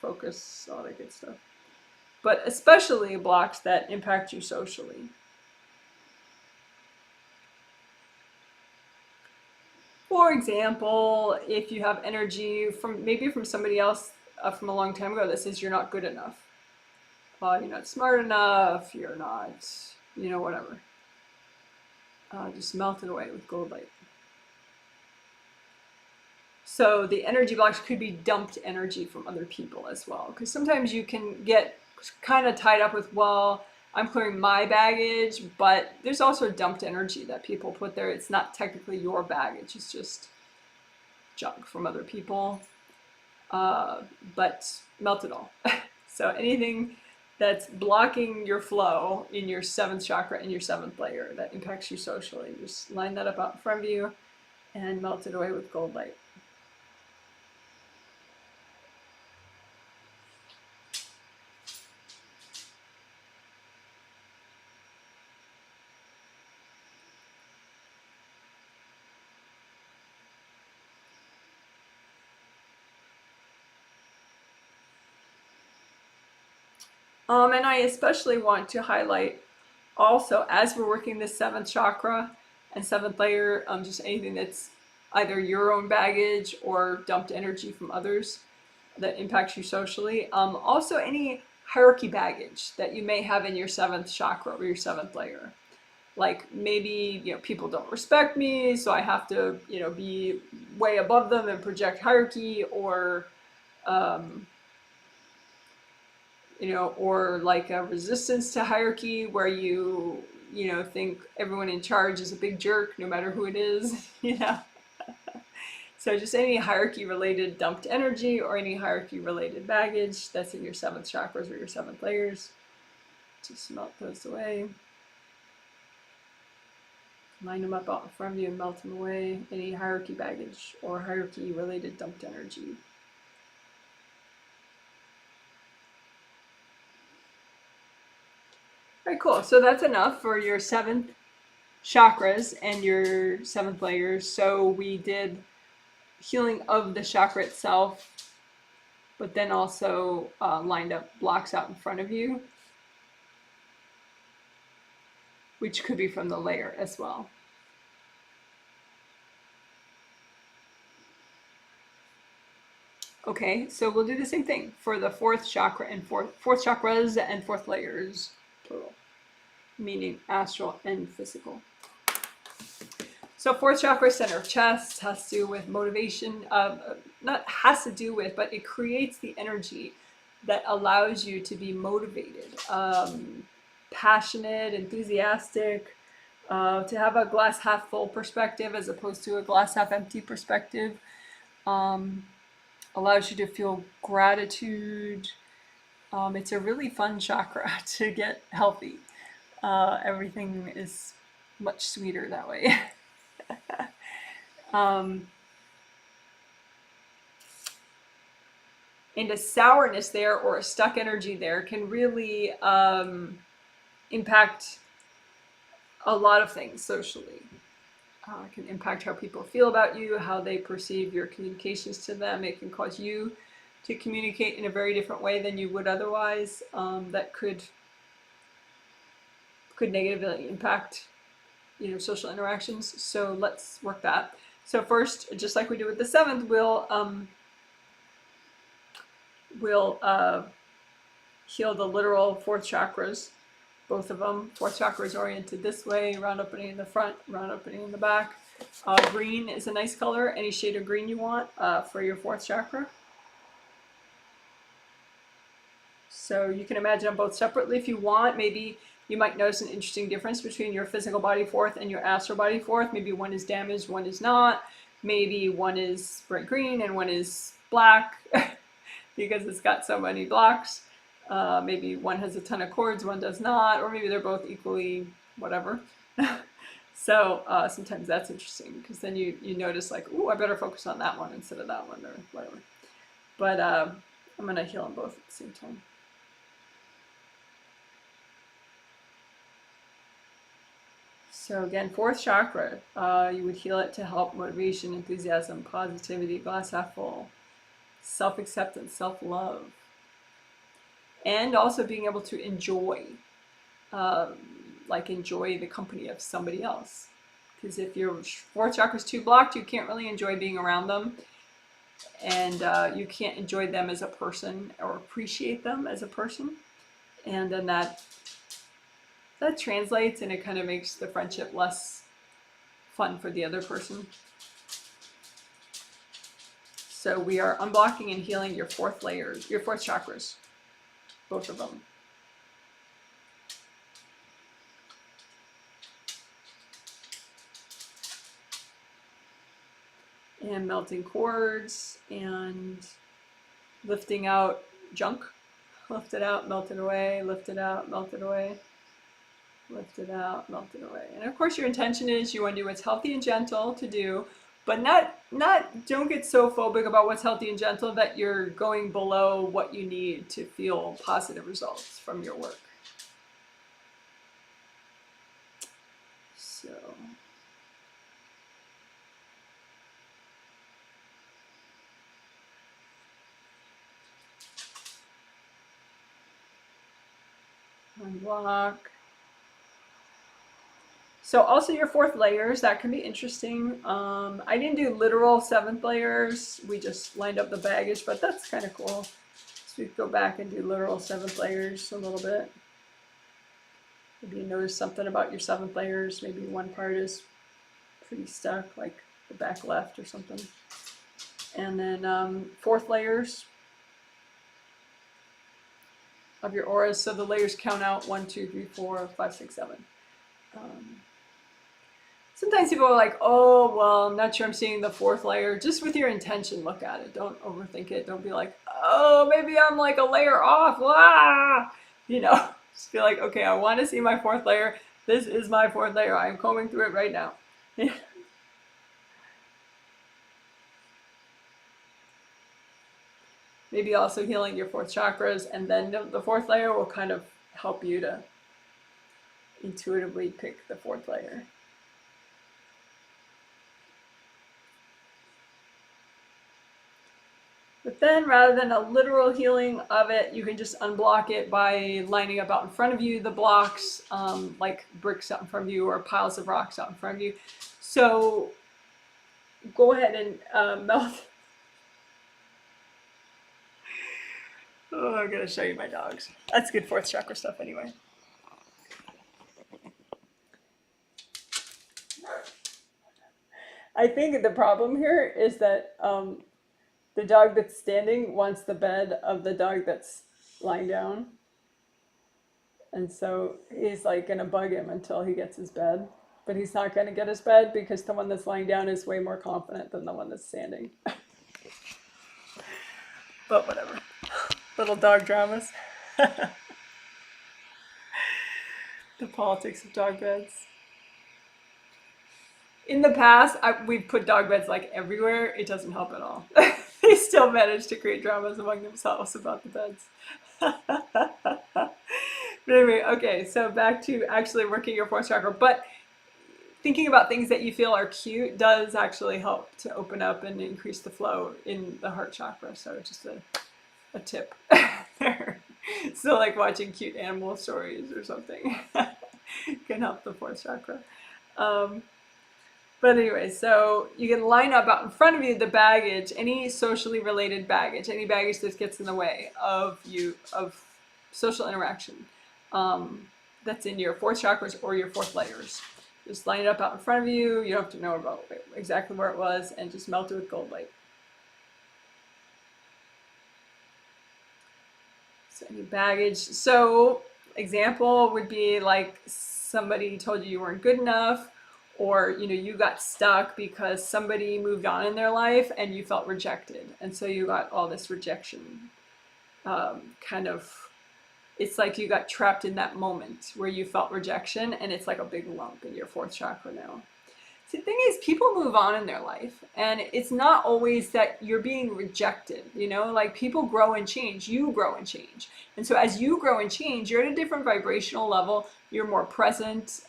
focus, all that good stuff. But especially blocks that impact you socially. For example, if you have energy from somebody else from a long time ago that says you're not good enough, you're not smart enough, you're not, whatever. Just melt it away with gold light. So the energy blocks could be dumped energy from other people as well. Because sometimes you can get kind of tied up with, well, I'm clearing my baggage, but there's also dumped energy that people put there. It's not technically your baggage. It's just junk from other people. But melt it all. So anything that's blocking your flow in your 7th chakra and your 7th layer that impacts you socially, just line that up out in front of you and melt it away with gold light. And I especially want to highlight also, as we're working the seventh chakra and seventh layer, just anything that's either your own baggage or dumped energy from others that impacts you socially. Also, any hierarchy baggage that you may have in your seventh chakra or your seventh layer. Like maybe, people don't respect me, so I have to, be way above them and project hierarchy, or um, or like a resistance to hierarchy where you think everyone in charge is a big jerk no matter who it is. So just any hierarchy related dumped energy or any hierarchy related baggage that's in your seventh chakras or your seventh layers, just melt those away. Line them up out in front of you and melt them away. Any hierarchy baggage or hierarchy related dumped energy. All right, cool. So that's enough for your seventh chakras and your seventh layers. So we did healing of the chakra itself, but then also lined up blocks out in front of you, which could be from the layer as well. Okay, so we'll do the same thing for the fourth chakra and fourth chakras and fourth layers, plural, meaning astral and physical. So fourth chakra, center of chest, has to do with motivation. Not has to do with, but it creates the energy that allows you to be motivated, passionate, enthusiastic, to have a glass half full perspective as opposed to a glass half empty perspective. Allows you to feel gratitude. It's a really fun chakra to get healthy. Everything is much sweeter that way. And a sourness there or a stuck energy there can really impact a lot of things socially. It can impact how people feel about you, how they perceive your communications to them. It can cause you to communicate in a very different way than you would otherwise. That could negatively impact, social interactions. So let's work that. So first, just like we did with the seventh, we'll heal the literal fourth chakras, both of them. Fourth chakra is oriented this way, round opening in the front, round opening in the back. Green is a nice color, any shade of green you want for your fourth chakra. So you can imagine them both separately if you want. Maybe you might notice an interesting difference between your physical body fourth and your astral body fourth. Maybe one is damaged, one is not. Maybe one is bright green and one is black because it's got so many blocks. Maybe one has a ton of cords, one does not, or maybe they're both equally whatever. So sometimes that's interesting because then you notice like, ooh, I better focus on that one instead of that one or whatever. But I'm going to heal them both at the same time. So again, fourth chakra, you would heal it to help motivation, enthusiasm, positivity, glass half full, self-acceptance, self-love, and also being able to enjoy, enjoy the company of somebody else. Because if your fourth chakra is too blocked, you can't really enjoy being around them, and you can't enjoy them as a person or appreciate them as a person, and then that translates and it kind of makes the friendship less fun for the other person. So we are unblocking and healing your fourth layers, your fourth chakras, both of them. And melting cords and lifting out junk. Lift it out, melt it away, lift it out, melt it away. Lift it out, melt it away. And of course your intention is you want to do what's healthy and gentle to do, but don't get so phobic about what's healthy and gentle that you're going below what you need to feel positive results from your work. So Unblock. So also your fourth layers, that can be interesting. I didn't do literal seventh layers. We just lined up the baggage, but that's kind of cool. So we go back and do literal seventh layers a little bit. Maybe you notice something about your seventh layers. Maybe one part is pretty stuck, like the back left or something. And then fourth layers of your auras. So the layers count out 1, 2, 3, 4, 5, 6, 7. Sometimes people are like, oh, well, I'm not sure I'm seeing the fourth layer. Just with your intention, look at it. Don't overthink it. Don't be like, oh, maybe I'm like a layer off. Ah! You know, just be like, okay, I want to see my fourth layer. This is my fourth layer. I'm combing through it right now. Maybe also healing your fourth chakras, and then the fourth layer will kind of help you to intuitively pick the fourth layer. But then rather than a literal healing of it, you can just unblock it by lining up out in front of you the blocks, like bricks out in front of you or piles of rocks out in front of you. So go ahead and melt. Oh, I'm going to show you my dogs. That's good fourth chakra stuff anyway. I think the problem here is that the dog that's standing wants the bed of the dog that's lying down. And so he's like going to bug him until he gets his bed. But he's not going to get his bed because the one that's lying down is way more confident than the one that's standing. But whatever. Little dog dramas. The politics of dog beds. In the past, we've put dog beds like everywhere. It doesn't help at all. They still manage to create dramas among themselves about the beds. But anyway, okay, so back to actually working your fourth chakra. But thinking about things that you feel are cute does actually help to open up and increase the flow in the heart chakra. So just a tip there. So like watching cute animal stories or something can help the fourth chakra. But anyway, so you can line up out in front of you the baggage, any socially related baggage, any baggage that gets in the way of social interaction that's in your fourth chakras or your fourth layers. Just line it up out in front of you. You don't have to know about exactly where it was, and just melt it with gold light. So any baggage. So example would be like somebody told you weren't good enough, or you got stuck because somebody moved on in their life and you felt rejected, and so you got all this rejection. It's like you got trapped in that moment where you felt rejection, and it's like a big lump in your fourth chakra now. See, the thing is, people move on in their life, and it's not always that you're being rejected, like people grow and change, you grow and change. And so as you grow and change, you're at a different vibrational level, you're more present,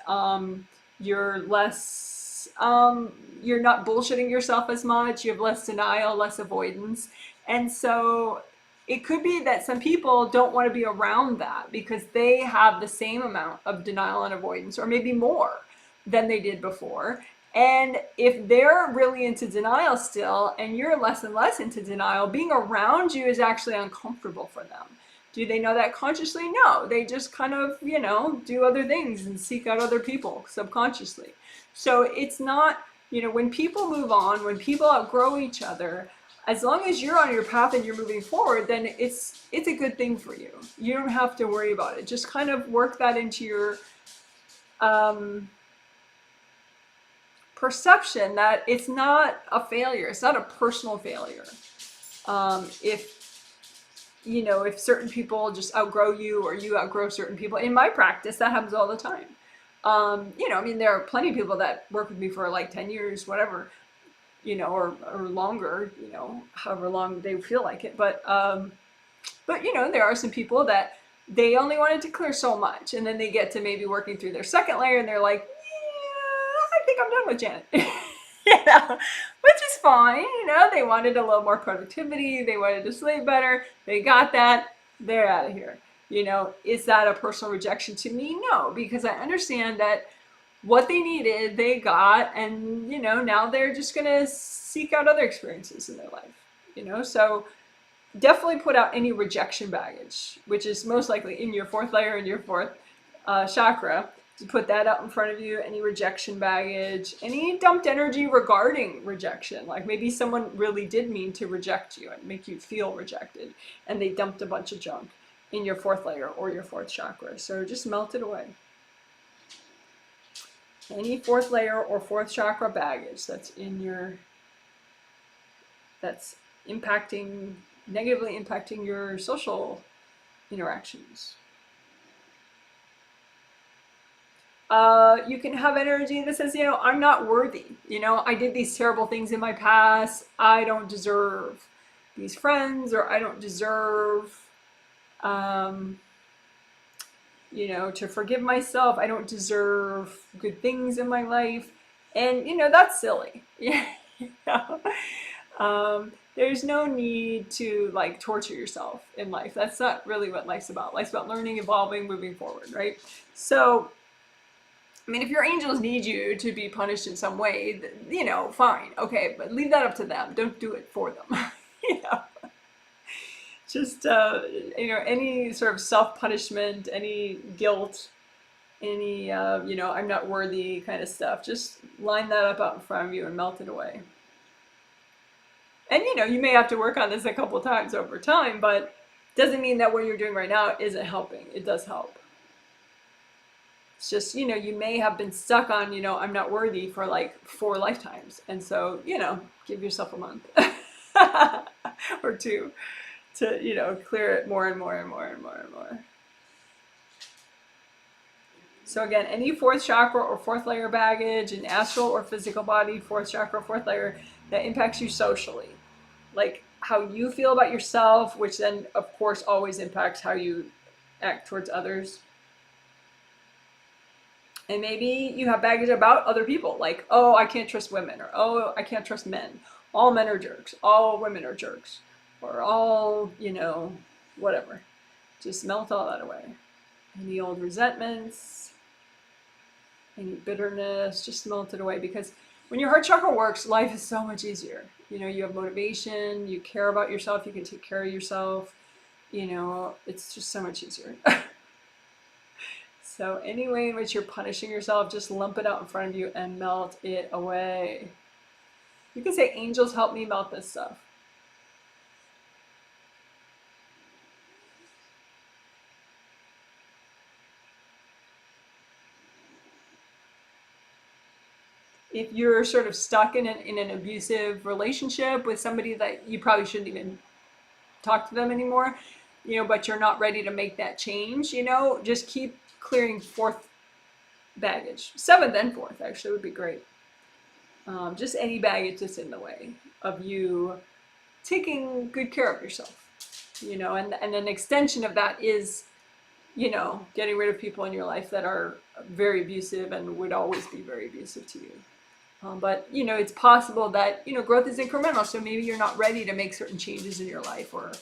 you're less, you're not bullshitting yourself as much, you have less denial, less avoidance. And so it could be that some people don't want to be around that because they have the same amount of denial and avoidance, or maybe more than they did before. And if they're really into denial still, and you're less and less into denial, being around you is actually uncomfortable for them. Do they know that consciously? No, they just kind of, do other things and seek out other people subconsciously. So it's not, when people move on, when people outgrow each other, as long as you're on your path and you're moving forward, then it's a good thing for you. You don't have to worry about it. Just kind of work that into your perception that it's not a failure. It's not a personal failure. If certain people just outgrow you, or you outgrow certain people. In my practice, that happens all the time. There are plenty of people that work with me for like 10 years, whatever, or longer, however long they feel like it. But there are some people that they only wanted to clear so much, and then they get to maybe working through their second layer, and they're like, yeah, I think I'm done with Janet. Which is fine. They wanted a little more productivity, they wanted to sleep better, they got that, they're out of here. You know, is that a personal rejection to me? No, because I understand that what they needed, they got, and you know, now they're just gonna seek out other experiences in their life. You know, so definitely put out any rejection baggage, which is most likely in your fourth layer and your fourth chakra. To put that out in front of you, any rejection baggage, any dumped energy regarding rejection. Like maybe someone really did mean to reject you and make you feel rejected, and they dumped a bunch of junk in your fourth layer or your fourth chakra. So just melt it away. Any fourth layer or fourth chakra baggage that's in your, that's impacting, negatively impacting your social interactions. You can have energy that says, you know, I'm not worthy. You know, I did these terrible things in my past. I don't deserve these friends, or I don't deserve, you know, to forgive myself. I don't deserve good things in my life. And, you know, that's silly. Yeah. There's no need to like torture yourself in life. That's not really what life's about. Life's about learning, evolving, moving forward, right? So, I mean, if your angels need you to be punished in some way, you know, fine, okay, but leave that up to them. Don't do it for them. You know, just you know, any sort of self-punishment, any guilt, any you know, I'm not worthy kind of stuff. Just line that up out in front of you and melt it away. And you know, you may have to work on this a couple times over time, but doesn't mean that what you're doing right now isn't helping. It does help. It's just, you know, you may have been stuck on, you know, I'm not worthy for like 4 lifetimes. And so, you know, give yourself a month or 2 to, you know, clear it more and more and more and more and more. So again, any fourth chakra or fourth layer baggage, an astral or physical body, fourth chakra, fourth layer, that impacts you socially. Like how you feel about yourself, which then, of course, always impacts how you act towards others. And maybe you have baggage about other people, like, oh, I can't trust women, or oh, I can't trust men. All men are jerks, all women are jerks, or all, you know, whatever. Just melt all that away. Any old resentments, any bitterness, just melt it away. Because when your heart chakra works, life is so much easier. You know, you have motivation, you care about yourself, you can take care of yourself. You know, it's just so much easier. So any way in which you're punishing yourself, just lump it out in front of you and melt it away. You can say, angels, help me melt this stuff. If you're sort of stuck in an abusive relationship with somebody that you probably shouldn't even talk to them anymore, you know, but you're not ready to make that change, you know, just keep clearing fourth baggage. 7th and 4th actually would be great. Just any baggage that's in the way of you taking good care of yourself, you know, and an extension of that is, you know, getting rid of people in your life that are very abusive and would always be very abusive to you. But, you know, it's possible that, you know, growth is incremental. So maybe you're not ready to make certain changes in your life or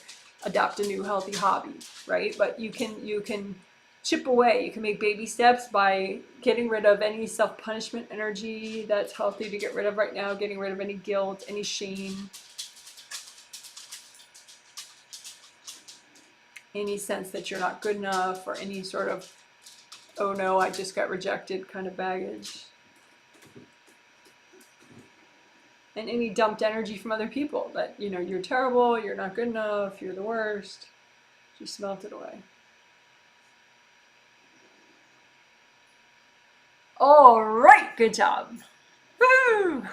adopt a new healthy hobby, right? But you can chip away. You can make baby steps by getting rid of any self-punishment energy that's healthy to get rid of right now, getting rid of any guilt, any shame, any sense that you're not good enough, or any sort of, oh no, I just got rejected kind of baggage. And any dumped energy from other people that, you know, you're terrible, you're not good enough, you're the worst. Just melt it away. All right, good job. Woo!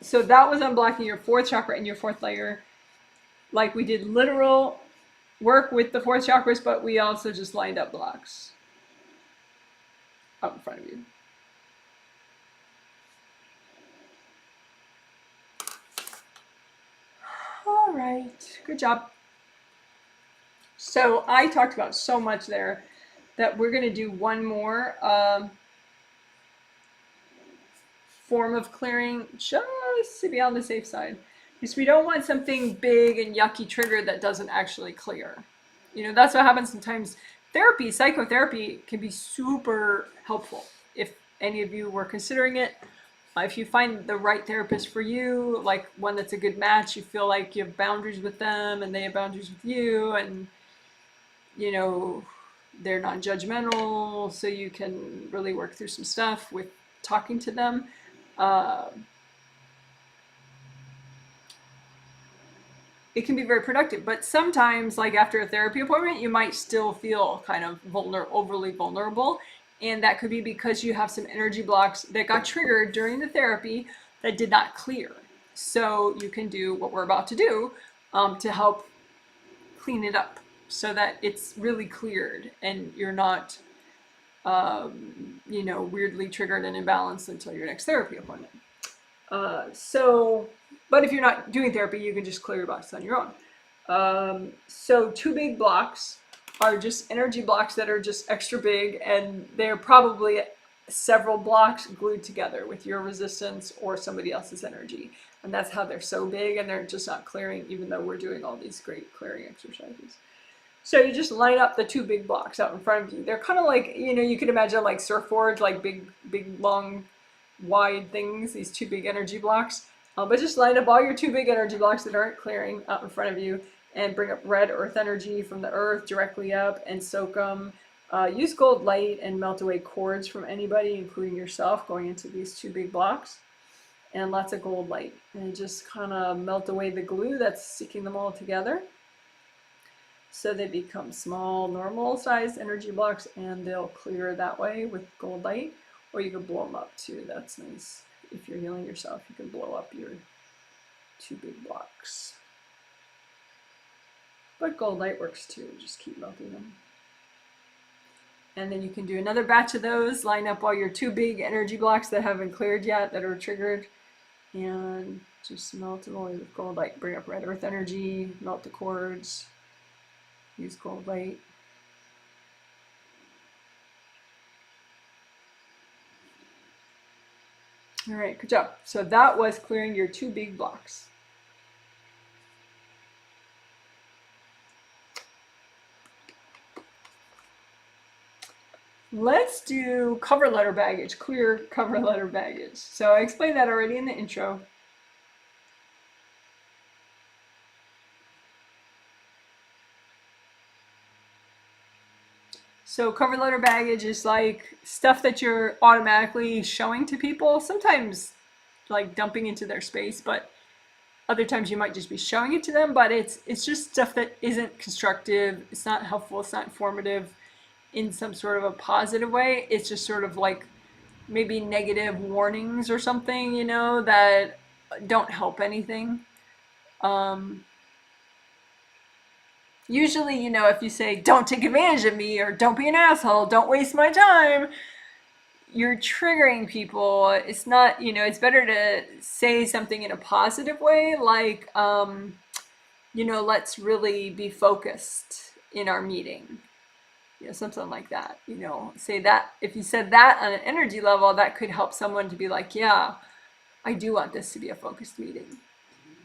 So that was unblocking your 4th chakra and your 4th layer. Like we did literal work with the 4th chakras, but we also just lined up blocks out in front of you. All right, good job. So I talked about so much there that we're going to do one more form of clearing just to be on the safe side. Because we don't want something big and yucky triggered that doesn't actually clear. That's what happens sometimes. Therapy, psychotherapy can be super helpful if any of you were considering it. If you find the right therapist for you, like one that's a good match, you feel like you have boundaries with them and they have boundaries with you, and they're non-judgmental, so you can really work through some stuff with talking to them. It can be very productive, but sometimes, like after a therapy appointment, you might still feel kind of overly vulnerable, and that could be because you have some energy blocks that got triggered during the therapy that did not clear. So you can do what we're about to do to help clean it up so that it's really cleared and you're not weirdly triggered and imbalanced until your next therapy appointment. But if you're not doing therapy, you can just clear your blocks on your own. So 2 big blocks are just energy blocks that are just extra big, and they're probably several blocks glued together with your resistance or somebody else's energy. And that's how they're so big, and they're just not clearing, even though we're doing all these great clearing exercises. So you just line up the 2 big blocks out in front of you. They're kind of like, you could imagine like surfboards, like big, long, wide things, these 2 big energy blocks. But just line up all your 2 big energy blocks that aren't clearing out in front of you, and bring up red earth energy from the earth directly up and soak them. Use gold light and melt away cords from anybody, including yourself, going into these 2 big blocks. And lots of gold light. And just kind of melt away the glue that's sticking them all together. So they become small, normal sized energy blocks, and they'll clear that way with gold light. Or you can blow them up too. That's nice. If you're healing yourself, you can blow up your 2 big blocks. But gold light works too. Just keep melting them. And then you can do another batch of those. Line up all your 2 big energy blocks that haven't cleared yet, that are triggered. And just melt them away with gold light. Bring up red earth energy. Melt the cords. Use gold light. All right, good job. So that was clearing your 2 big blocks. Let's do cover letter baggage, clear cover letter baggage. So I explained that already in the intro. So cover letter baggage is like stuff that you're automatically showing to people, sometimes like dumping into their space, but other times you might just be showing it to them, but it's just stuff that isn't constructive, it's not helpful, it's not informative in some sort of a positive way. It's just sort of like maybe negative warnings or something, that don't help anything. Usually, if you say, don't take advantage of me, or don't be an asshole, don't waste my time, you're triggering people. It's not, it's better to say something in a positive way, like, let's really be focused in our meeting. Something like that, say that. If you said that on an energy level, that could help someone to be like, yeah, I do want this to be a focused meeting,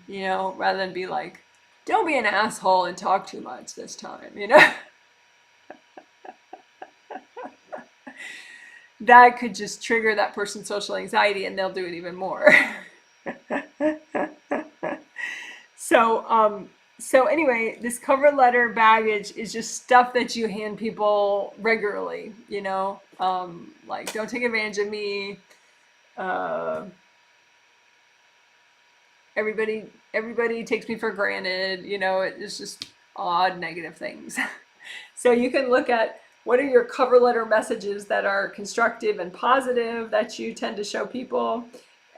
rather than be like, don't be an asshole and talk too much this time, That could just trigger that person's social anxiety, and they'll do it even more. So anyway, this cover letter baggage is just stuff that you hand people regularly, like, don't take advantage of me. Everybody takes me for granted, it's just odd negative things. So you can look at what are your cover letter messages that are constructive and positive that you tend to show people,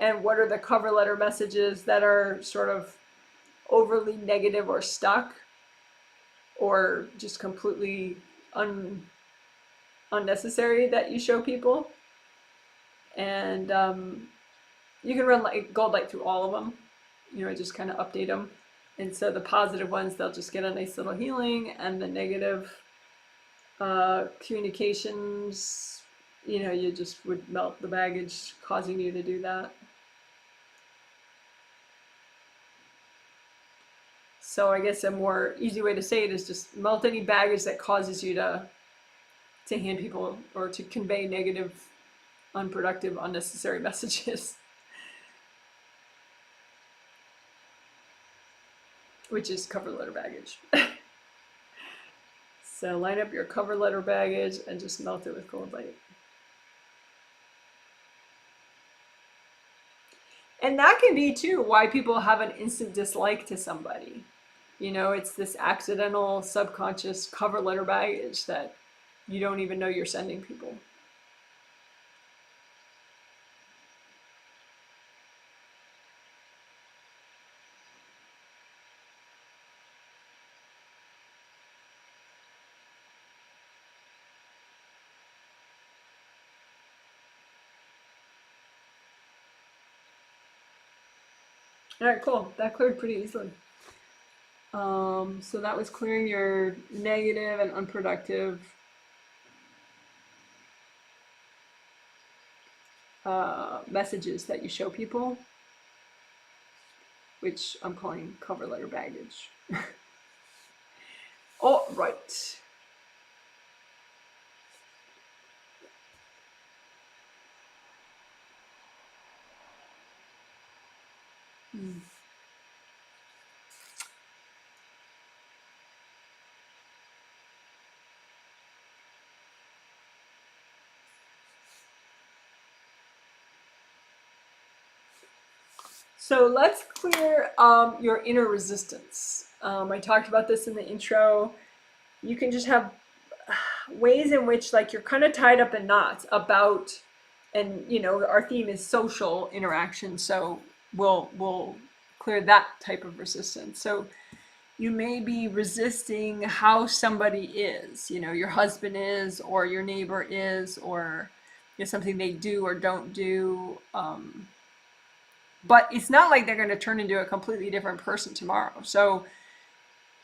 and what are the cover letter messages that are sort of overly negative or stuck, or just completely unnecessary that you show people. And you can run like gold light through all of them, just kind of update them. And so the positive ones, they'll just get a nice little healing, and the negative communications, you just would melt the baggage causing you to do that. So I guess a more easy way to say it is just melt any baggage that causes you to hand people or to convey negative, unproductive, unnecessary messages. Which is cover letter baggage. So line up your cover letter baggage and just melt it with cold light. And that can be too why people have an instant dislike to somebody. You know, it's this accidental subconscious cover letter baggage that you don't even know you're sending people. All right, cool. That cleared pretty easily. So that was clearing your negative and unproductive messages that you show people, which I'm calling cover letter baggage. All right. So let's clear your inner resistance. I talked about this in the intro. You can just have ways in which like you're kind of tied up in knots about, and you know, our theme is social interaction, so we'll clear that type of resistance. So you may be resisting how somebody is, you know, your husband is, or your neighbor is, or you know, something they do or don't do. But it's not like they're going to turn into a completely different person tomorrow. So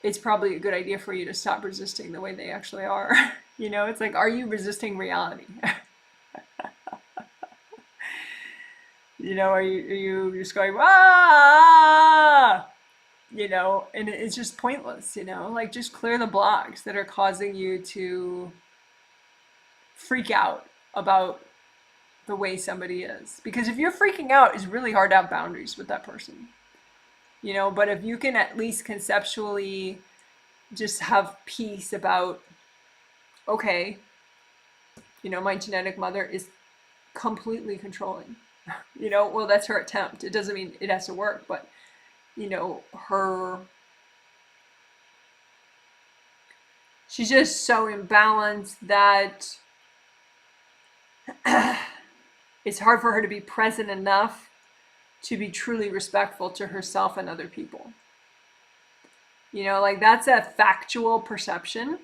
it's probably a good idea for you to stop resisting the way they actually are. You know, it's like, are you resisting reality? You know, are you just going, ah, you know, and it's just pointless, you know, like just clear the blocks that are causing you to freak out about the way somebody is. Because if you're freaking out, it's really hard to have boundaries with that person, you know. But if you can at least conceptually just have peace about, okay, you know, my genetic mother is completely controlling, you know, well, that's her attempt. It doesn't mean it has to work, but you know, she's just so imbalanced that it's hard for her to be present enough to be truly respectful to herself and other people. You know, like that's a factual perception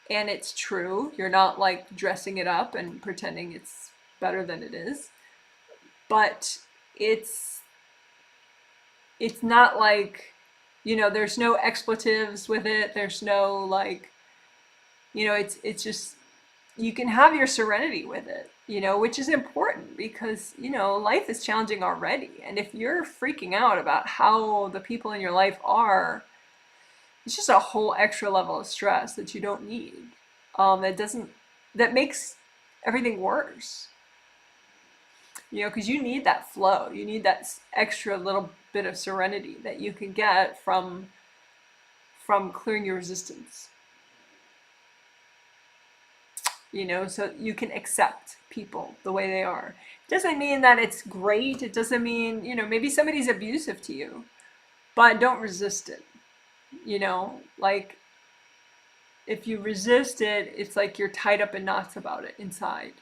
and it's true. You're not like dressing it up and pretending it's better than it is. But it's not like, you know, there's no expletives with it. There's no like, you know, it's just, you can have your serenity with it, you know, which is important because, you know, life is challenging already. And if you're freaking out about how the people in your life are, it's just a whole extra level of stress that you don't need. That makes everything worse. You know, because you need that flow. You need that extra little bit of serenity that you can get from clearing your resistance. You know, so you can accept people the way they are. It doesn't mean that it's great. It doesn't mean, you know, maybe somebody's abusive to you, but don't resist it. You know, like if you resist it, it's like you're tied up in knots about it inside.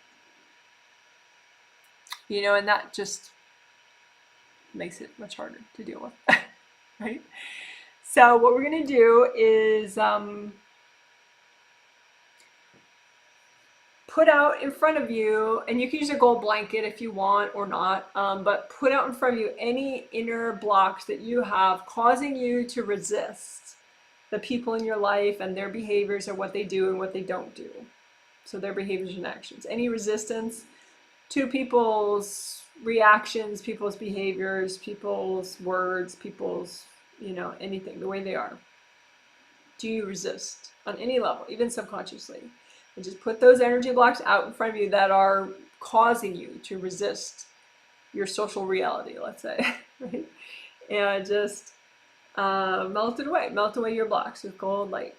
You know, and that just makes it much harder to deal with, right? So what we're going to do is put out in front of you, and you can use a gold blanket if you want or not, but put out in front of you any inner blocks that you have causing you to resist the people in your life and their behaviors and what they do and what they don't do. So their behaviors and actions. Any resistance to people's reactions, people's behaviors, people's words, people's you know, anything, the way they are. Do you resist on any level, even subconsciously? And just put those energy blocks out in front of you that are causing you to resist your social reality, let's say, right? And just melt away your blocks with gold light.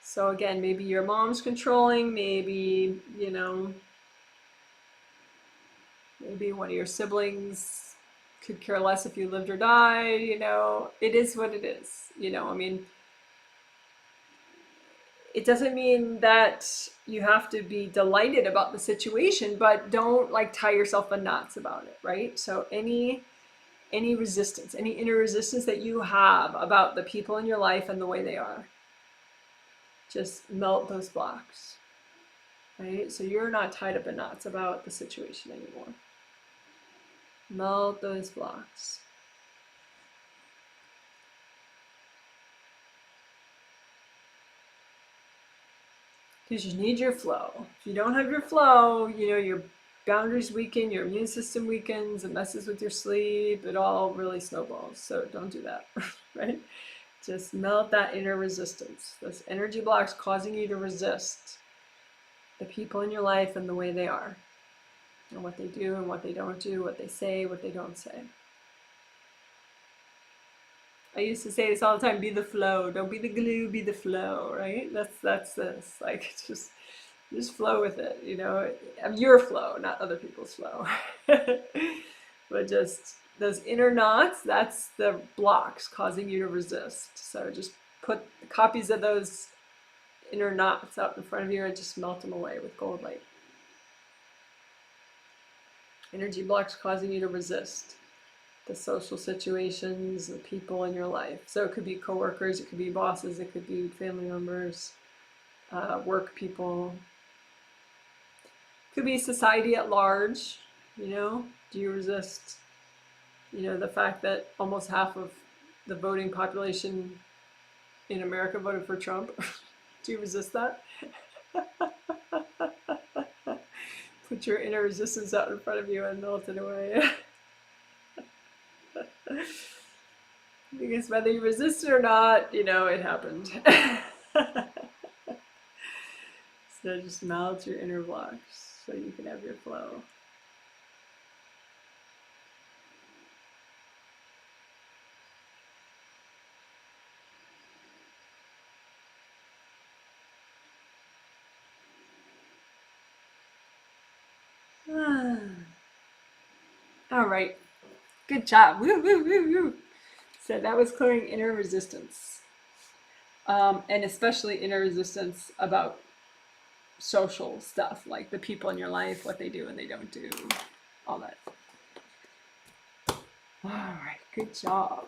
So again, maybe your mom's controlling, maybe, you know, maybe one of your siblings could care less if you lived or died, you know, it is what it is, you know, I mean, it doesn't mean that you have to be delighted about the situation, but don't like tie yourself in knots about it, right? So any resistance, any inner resistance that you have about the people in your life and the way they are, just melt those blocks, right? So you're not tied up in knots about the situation anymore. Melt those blocks. Because you need your flow. If you don't have your flow, you know, your boundaries weaken, your immune system weakens, it messes with your sleep, it all really snowballs. So don't do that, right? Just melt that inner resistance. Those energy blocks causing you to resist the people in your life and the way they are, and what they do and what they don't do, what they say, what they don't say. I used to say this all the time, be the flow, don't be the glue, be the flow, right? That's this, like, just flow with it, you know, your flow, not other people's flow. But just those inner knots, that's the blocks causing you to resist. So just put copies of those inner knots out in front of you and just melt them away with gold light. Energy blocks causing you to resist the social situations, the people in your life. So it could be coworkers, it could be bosses, it could be family members, work people. It could be society at large, you know. Do you resist, you know, the fact that almost half of the voting population in America voted for Trump? Do you resist that? Put your inner resistance out in front of you and melt it away. Because whether you resist it or not, you know, it happened. So just melt your inner blocks so you can have your flow. All right, good job. Woo, woo, woo, woo. So that was clearing inner resistance, and especially inner resistance about social stuff, like the people in your life, what they do and they don't do, all that. All right, good job.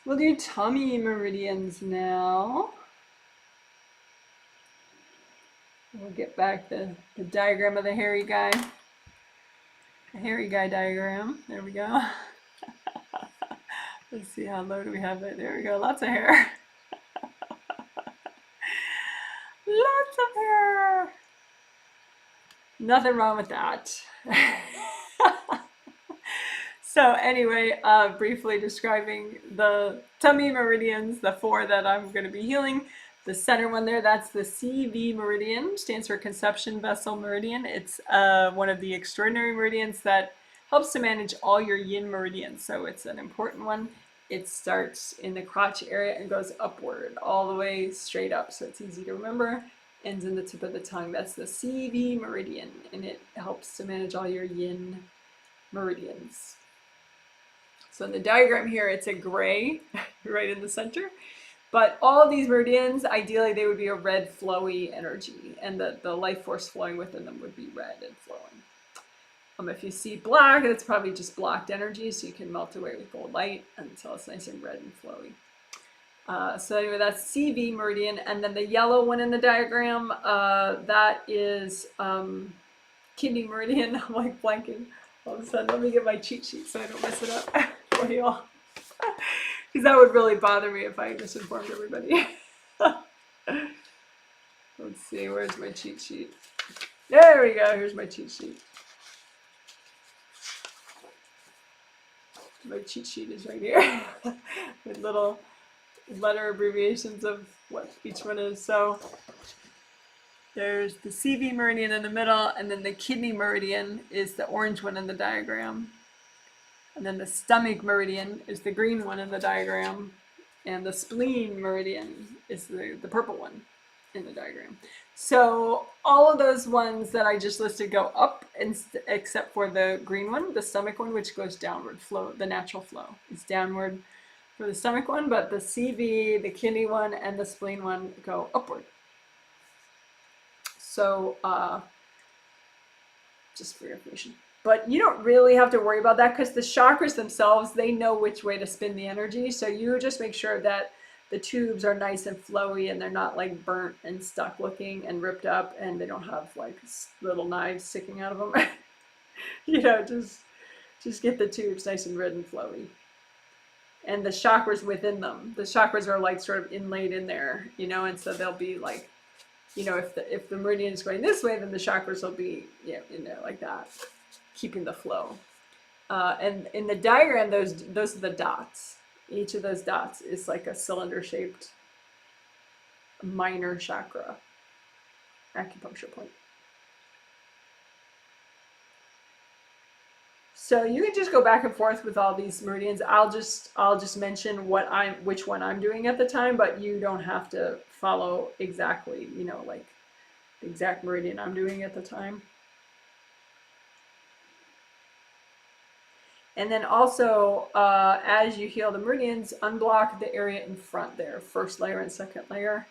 We'll do tummy meridians now. We'll get back the diagram of the hairy guy. The hairy guy diagram. There we go. Let's see how low do we have it. There we go. Lots of hair. Lots of hair. Nothing wrong with that. So anyway, briefly describing the tummy meridians, the 4 that I'm going to be healing. The center one there, that's the CV meridian, stands for conception vessel meridian. It's one of the extraordinary meridians that helps to manage all your yin meridians. So it's an important one. It starts in the crotch area and goes upward all the way straight up. So it's easy to remember. Ends in the tip of the tongue. That's the CV meridian, and it helps to manage all your yin meridians. So in the diagram here, it's a gray right in the center. But all of these meridians, ideally, they would be a red flowy energy, and the life force flowing within them would be red and flowing. If you see black, it's probably just blocked energy, so you can melt away with gold light until it's nice and red and flowy. So anyway, that's CV meridian, and then the yellow one in the diagram, that is kidney meridian. I'm like blanking All of a sudden, let me get my cheat sheet so I don't mess it up for you all. Because that would really bother me if I misinformed everybody. Let's see, where's my cheat sheet? There we go, here's my cheat sheet. My cheat sheet is right here with little letter abbreviations of what each one is. So there's the CV meridian in the middle, and then the kidney meridian is the orange one in the diagram. And then the stomach meridian is the green one in the diagram. And the spleen meridian is the purple one in the diagram. So all of those ones that I just listed go up, except for the green one, the stomach one, which goes downward. Flow, the natural flow is downward for the stomach one, but the CV, the kidney one, and the spleen one go upward. So just for your information. But you don't really have to worry about that because the chakras themselves, they know which way to spin the energy. So you just make sure that the tubes are nice and flowy and they're not like burnt and stuck looking and ripped up, and they don't have like little knives sticking out of them. You know, just get the tubes nice and red and flowy. And the chakras within them, the chakras are like sort of inlaid in there, you know, and so they'll be like, you know, if the meridian is going this way, then the chakras will be, you know, in there like that, keeping the flow. And in the diagram, those are the dots. Each of those dots is like a cylinder-shaped minor chakra acupuncture point. So you can just go back and forth with all these meridians. I'll just mention which one I'm doing at the time, but you don't have to follow exactly, you know, like the exact meridian I'm doing at the time. And then also, as you heal the meridians, unblock the area in front there, first layer and second layer.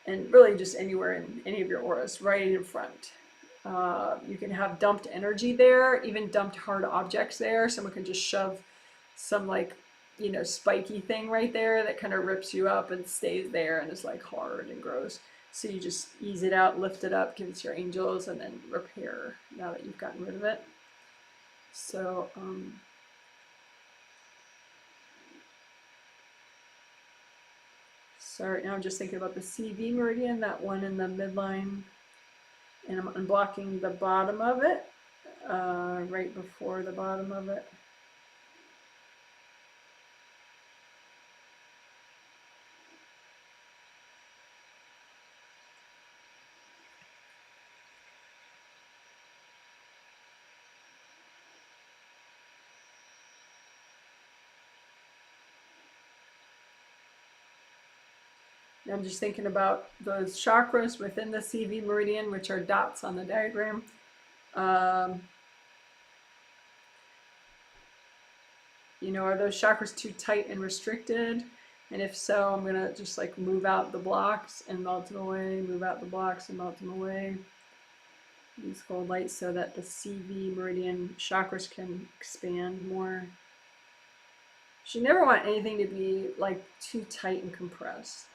And really just anywhere in any of your auras, right in front. You can have dumped energy there, even dumped hard objects there. Someone can just shove some like, you know, spiky thing right there that kind of rips you up and stays there and is like hard and gross. So you just ease it out, lift it up, give it to your angels, and then repair now that you've gotten rid of it. So, so right now I'm just thinking about the CV meridian, that one in the midline, and I'm unblocking the bottom of it, right before the bottom of it. I'm just thinking about those chakras within the CV meridian, which are dots on the diagram. You know, are those chakras too tight and restricted? And if so, I'm going to just like move out the blocks and melt them away, move out the blocks and melt them away. Use gold light so that the CV meridian chakras can expand more. You never want anything to be like too tight and compressed.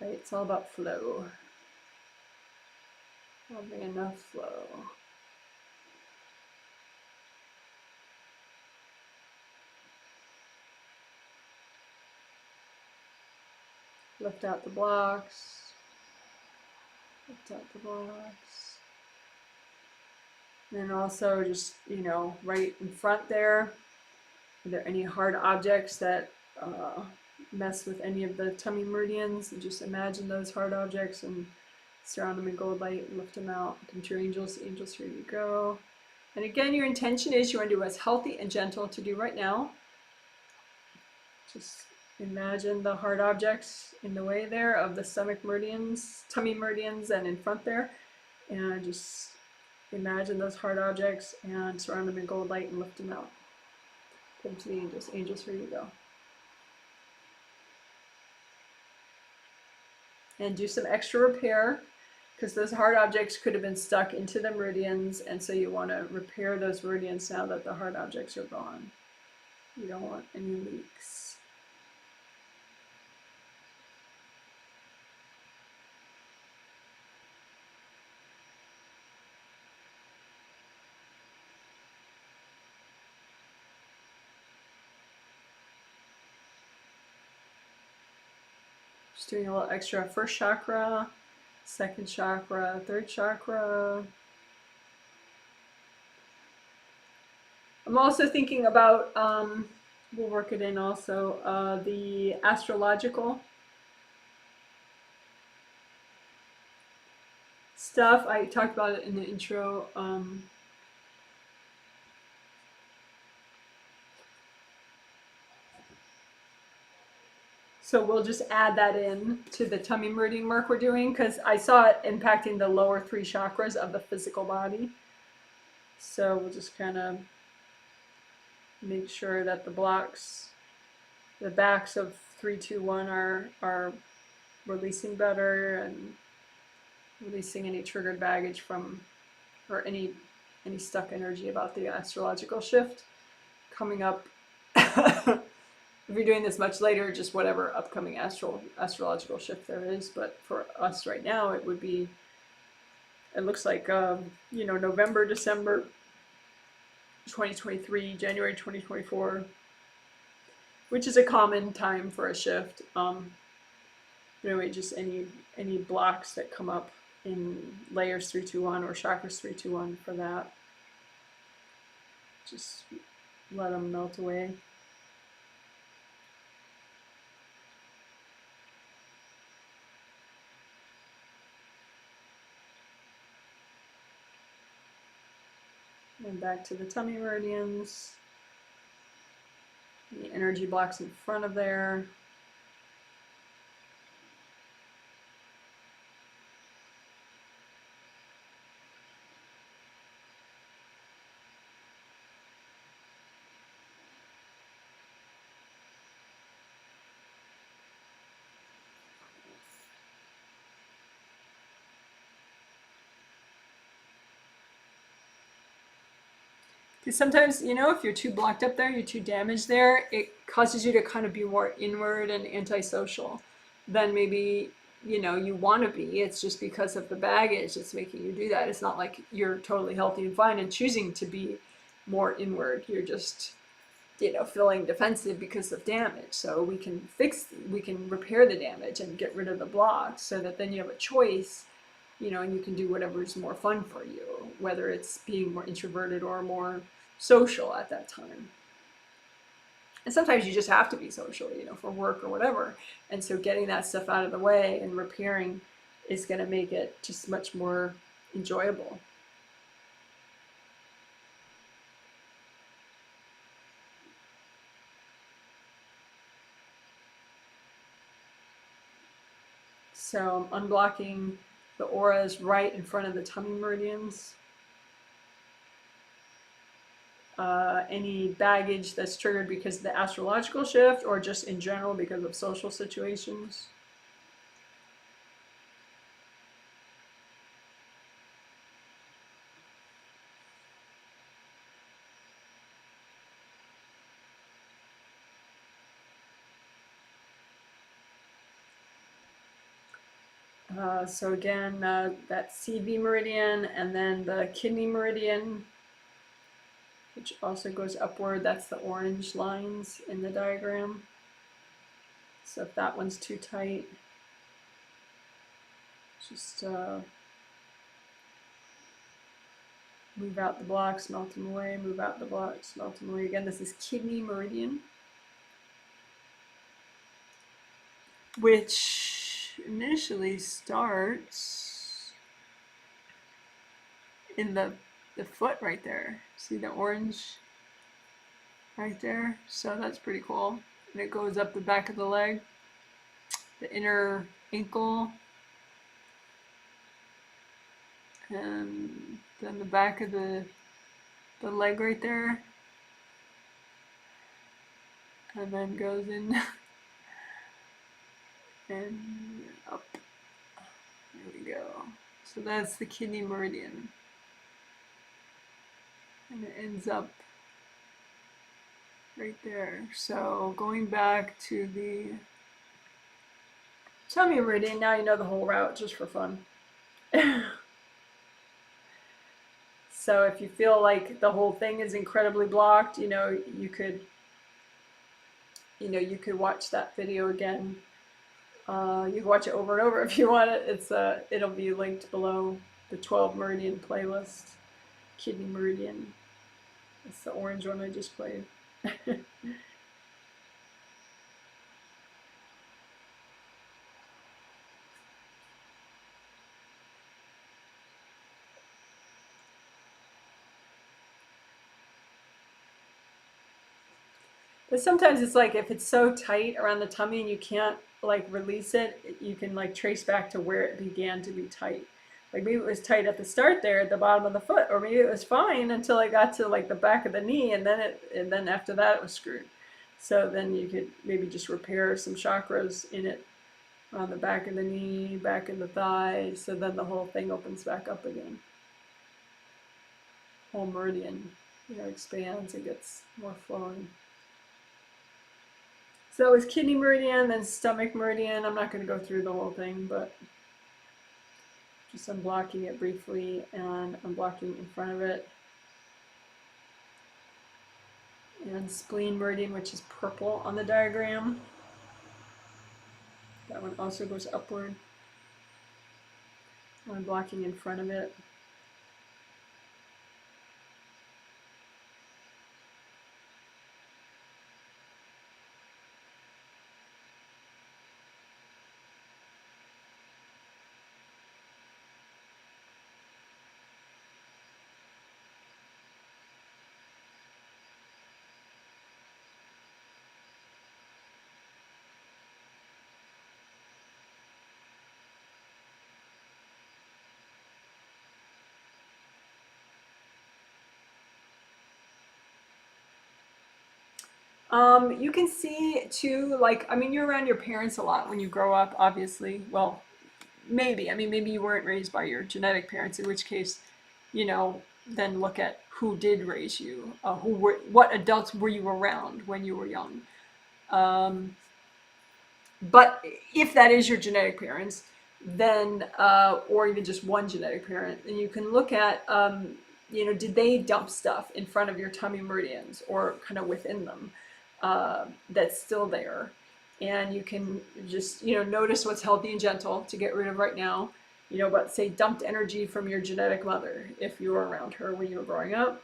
Right? It's all about flow. Having enough flow. Lift out the blocks. Lift out the blocks. And then also just, you know, right in front there, are there any hard objects that mess with any of the tummy meridians? And just imagine those hard objects and surround them in gold light and lift them out. Come to your angels. Angels, here you go. And again, your intention is you want to do what's healthy and gentle to do right now. Just imagine the hard objects in the way there of the stomach meridians, tummy meridians, and in front there. And just imagine those hard objects and surround them in gold light and lift them out. Come to the angels. Angels, here you go. And do some extra repair, because those hard objects could have been stuck into the meridians, and so you want to repair those meridians now that the hard objects are gone. You don't want any leaks. Just doing a little extra. First chakra, second chakra, third chakra. I'm also thinking about, we'll work it in also, the astrological stuff. I talked about it in the intro. So we'll just add that in to the tummy meridian work we're doing, because I saw it impacting the lower 3 chakras of the physical body. So we'll just kind of make sure that the blocks, the backs of 3, 2, 1 are releasing better, and releasing any triggered baggage from, or any stuck energy about the astrological shift coming up. If you're doing this much later, just whatever upcoming astrological shift there is. But for us right now, it would be, it looks like, you know, November, December 2023, January 2024, which is a common time for a shift. Anyway, just any blocks that come up in layers 321 or chakras 321 for that, just let them melt away. And back to the tummy meridians, the energy blocks in front of there. Because sometimes, you know, if you're too blocked up there, you're too damaged there, it causes you to kind of be more inward and antisocial than maybe, you know, you want to be. It's just because of the baggage that's making you do that. It's not like you're totally healthy and fine and choosing to be more inward. You're just, you know, feeling defensive because of damage. So we can repair the damage and get rid of the blocks, so that then you have a choice, you know, and you can do whatever is more fun for you, whether it's being more introverted or more social at that time. And sometimes you just have to be social, you know, for work or whatever. And so getting that stuff out of the way and repairing is going to make it just much more enjoyable. So I'm unblocking the auras right in front of the tummy meridians. Any baggage that's triggered because of the astrological shift, or just in general because of social situations. So again, that CV meridian, and then the kidney meridian, which also goes upward. That's the orange lines in the diagram. So if that one's too tight, just move out the blocks, melt them away, move out the blocks, melt them away. Again, this is kidney meridian, which initially starts in the foot right there. See the orange right there? So that's pretty cool. And it goes up the back of the leg, the inner ankle, and then the back of the leg right there, and then goes in and up. There we go. So that's the kidney meridian. And it ends up right there. So going back to the tummy meridian, now you know the whole route just for fun. So if you feel like the whole thing is incredibly blocked, you know, you could watch that video again You can watch it over and over if you want it. It'll be linked below the 12 Meridian playlist. Kidney Meridian. It's the orange one I just played. But sometimes it's like if it's so tight around the tummy and you can't like release it, you can like trace back to where it began to be tight. Like maybe it was tight at the start there at the bottom of the foot, or maybe it was fine until it got to like the back of the knee, and then after that it was screwed. So then you could maybe just repair some chakras in it on the back of the knee, back of the thigh, so then the whole thing opens back up again. Whole meridian, expands and gets more flowing. So it was kidney meridian, then stomach meridian. I'm not going to go through the whole thing, but just unblocking it briefly and unblocking in front of it. And spleen meridian, which is purple on the diagram. That one also goes upward. Unblocking in front of it. You can see too, like, I mean, you're around your parents a lot when you grow up, obviously. Well, maybe. I mean, maybe you weren't raised by your genetic parents, in which case, then look at who did raise you. What adults were you around when you were young? But if that is your genetic parents, then, or even just one genetic parent, then you can look at, did they dump stuff in front of your tummy meridians or kind of within them that's still there? And you can just, notice what's healthy and gentle to get rid of right now. But say dumped energy from your genetic mother, if you were around her when you were growing up,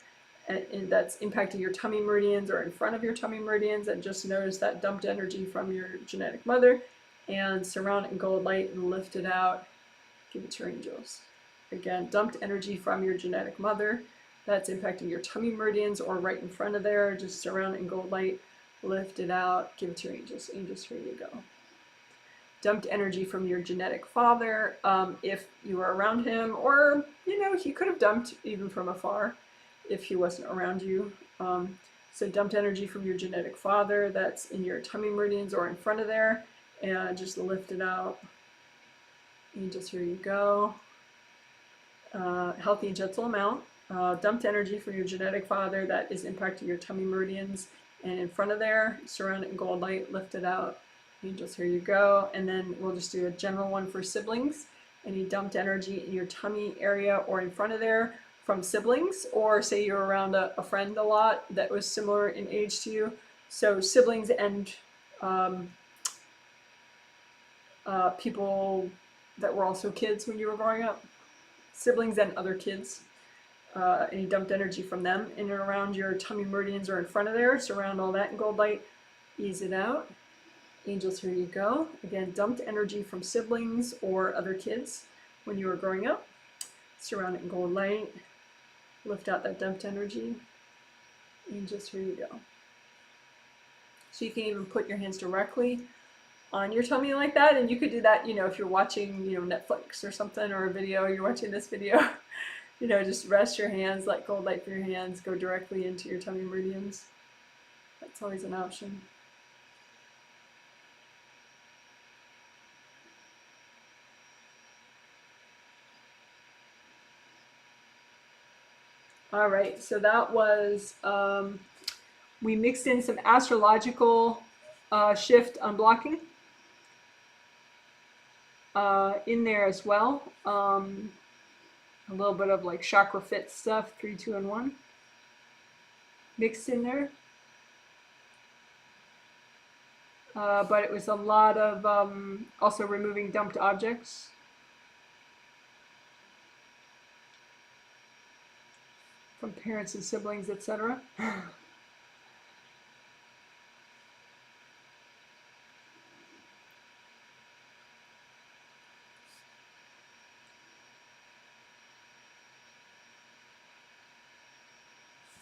and that's impacting your tummy meridians or in front of your tummy meridians, and just notice that dumped energy from your genetic mother and surround it in gold light and lift it out. Give it to your angels. Again, dumped energy from your genetic mother that's impacting your tummy meridians or right in front of there, just surround it in gold light, lift it out, give it to your angels. Angels, here you go. Dumped energy from your genetic father, if you were around him, or he could have dumped even from afar if he wasn't around you. So dumped energy from your genetic father that's in your tummy meridians or in front of there, and just lift it out. Angels, here you go. Healthy and gentle amount. Dumped energy from your genetic father that is impacting your tummy meridians and in front of there, surround it in gold light, lift it out. Angels, here you go. And then we'll just do a general one for siblings. Any dumped energy in your tummy area or in front of there from siblings, or say you're around a friend a lot that was similar in age to you. So siblings and people that were also kids when you were growing up. Siblings and other kids. Any dumped energy from them in and around your tummy meridians or in front of there. Surround all that in gold light. Ease it out. Angels, here you go. Again, dumped energy from siblings or other kids when you were growing up. Surround it in gold light. Lift out that dumped energy. Angels, here you go. So you can even put your hands directly on your tummy like that, and you could do that, if you're watching, Netflix or something, or a video, you're watching this video, just rest your hands, let gold light through your hands, go directly into your tummy meridians. That's always an option. All right, so that was, we mixed in some astrological shift unblocking in there as well. A little bit of like chakra fit stuff, 3, 2, and 1 mixed in there. but it was a lot of also removing dumped objects. From parents and siblings, etc.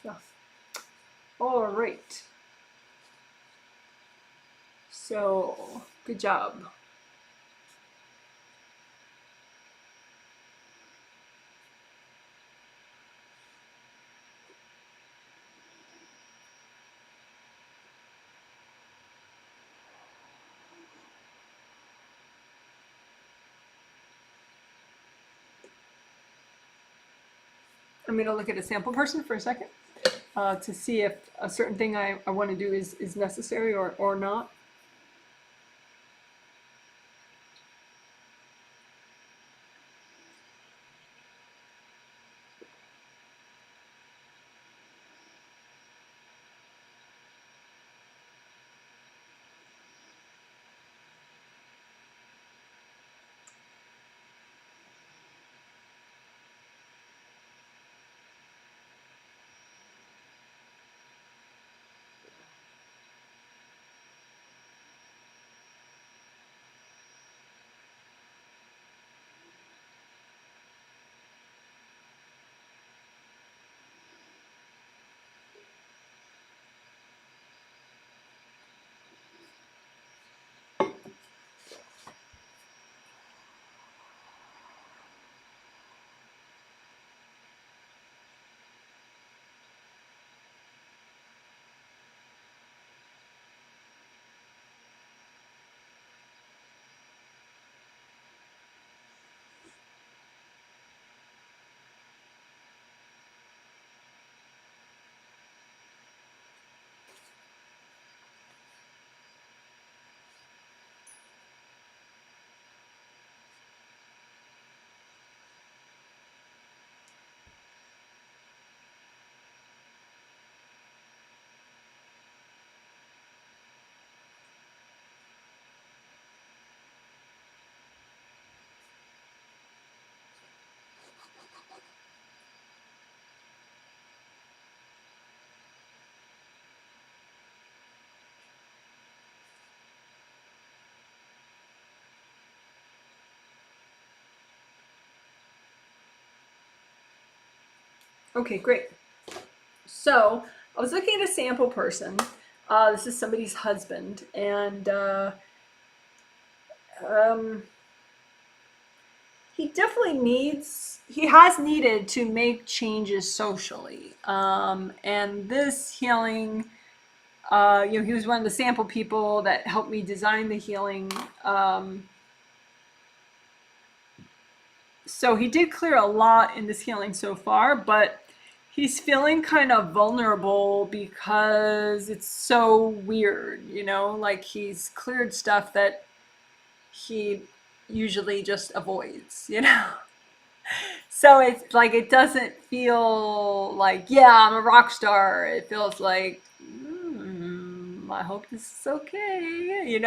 So, all right. So, good job. I'm going to look at a sample person for a second to see if a certain thing I want to do is necessary or not. Okay, great. So I was looking at a sample person. This is somebody's husband, and um, he definitely he has needed to make changes socially. And this healing, he was one of the sample people that helped me design the healing. So he did clear a lot in this healing so far, but he's feeling kind of vulnerable because it's so weird, like he's cleared stuff that he usually just avoids. So it's like it doesn't feel like, yeah, I'm a rock star. It feels like, I hope this is okay.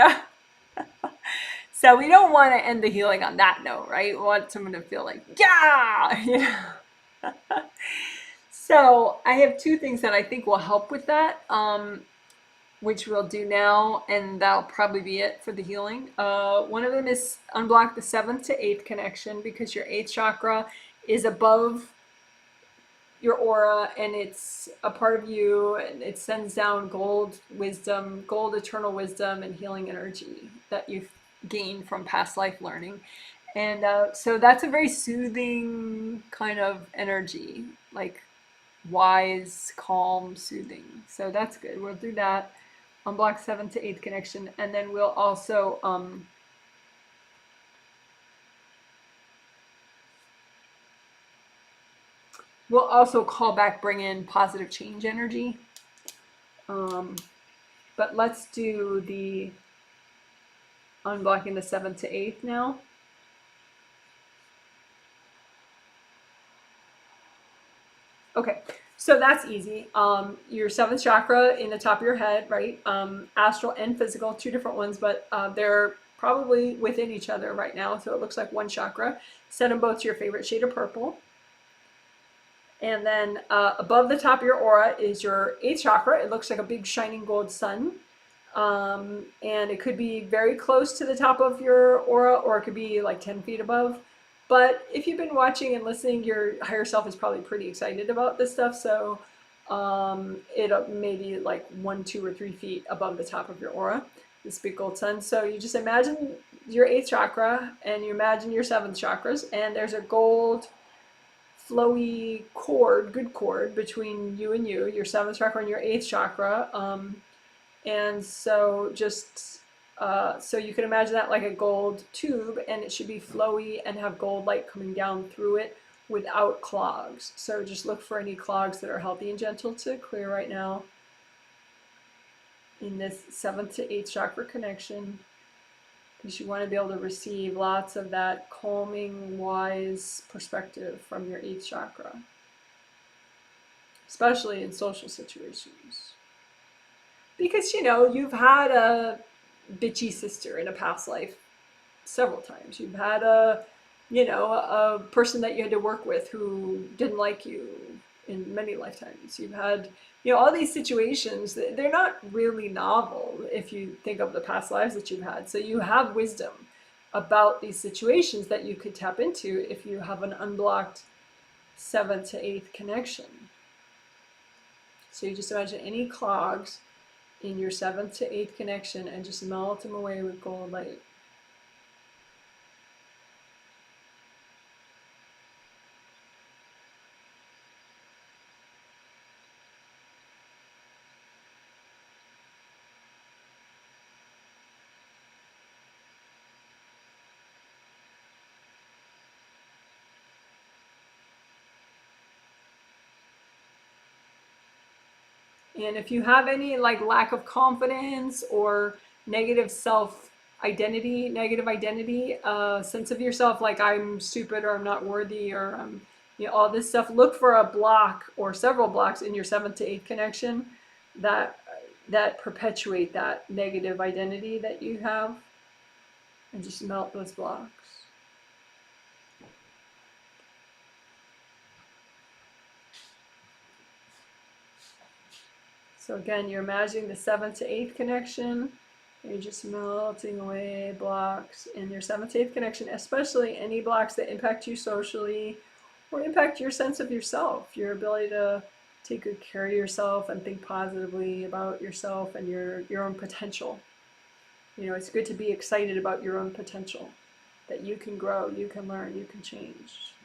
So we don't want to end the healing on that note, right? We want someone to feel like, yeah. So I have two things that I think will help with that, which we'll do now, and that'll probably be it for the healing. One of them is unblock the 7th to 8th connection, because your 8th chakra is above your aura and it's a part of you, and it sends down gold eternal wisdom and healing energy that you've gained from past life learning. And so that's a very soothing kind of energy, like wise, calm, soothing. So that's good. We'll do that. Unblock 7th to 8th connection, and then we'll also call back, bring in positive change energy. But let's do the unblocking the 7th to 8th now. Okay, So that's easy. Your seventh chakra in the top of your head, right? Astral and physical, two different ones, but they're probably within each other right now. So it looks like one chakra. Set them both to your favorite shade of purple. And then above the top of your aura is your eighth chakra. It looks like a big shining gold sun. And it could be very close to the top of your aura, or it could be like 10 feet above. But if you've been watching and listening, your higher self is probably pretty excited about this stuff. So it may be like 1, 2, or 3 feet above the top of your aura, this big gold sun. So you just imagine your eighth chakra and you imagine your seventh chakras, and there's a gold flowy cord, good cord between you and your seventh chakra and your eighth chakra. And so just so you can imagine that like a gold tube, and it should be flowy and have gold light coming down through it without clogs. So just look for any clogs that are healthy and gentle to clear right now in this seventh to eighth chakra connection, because you want to be able to receive lots of that calming, wise perspective from your eighth chakra, especially in social situations. Because, you know, you've had a bitchy sister in a past life several times. You've had a person that you had to work with who didn't like you in many lifetimes. You've had, all these situations. They're not really novel if you think of the past lives that you've had. So you have wisdom about these situations that you could tap into if you have an unblocked seventh to eighth connection. So you just imagine any clogs in your seventh to eighth connection and just melt them away with gold light. And if you have any like lack of confidence or negative identity, sense of yourself, like I'm stupid or I'm not worthy or all this stuff, look for a block or several blocks in your seventh to eighth connection that perpetuate that negative identity that you have, and just melt those blocks. So again, you're imagining the seventh to eighth connection. You're just melting away blocks in your seventh to eighth connection, especially any blocks that impact you socially or impact your sense of yourself, your ability to take good care of yourself and think positively about yourself and your own potential. It's good to be excited about your own potential, that you can grow, you can learn, you can change.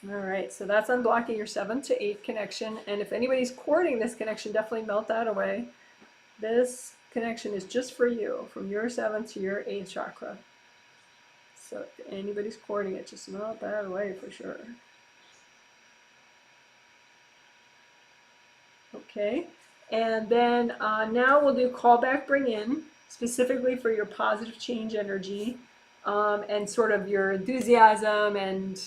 All right, so that's unblocking your seventh to eighth connection. And if anybody's courting this connection, definitely melt that away. This connection is just for you, from your seventh to your eighth chakra. So if anybody's courting it, just melt that away for sure. Okay, and then now we'll do call back, bring in, specifically for your positive change energy and sort of your enthusiasm and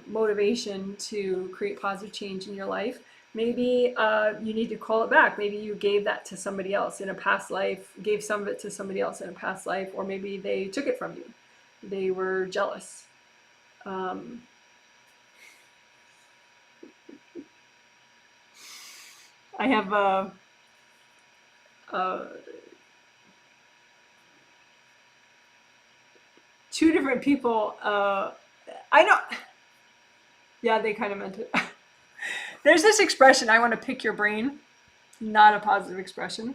motivation to create positive change in your life. Maybe you need to call it back. Maybe you gave that to somebody else in a past life, gave some of it to somebody else in a past life, or maybe they took it from you. They were jealous. I have two different people. I know. Yeah, they kind of meant it. There's this expression, I want to pick your brain. Not a positive expression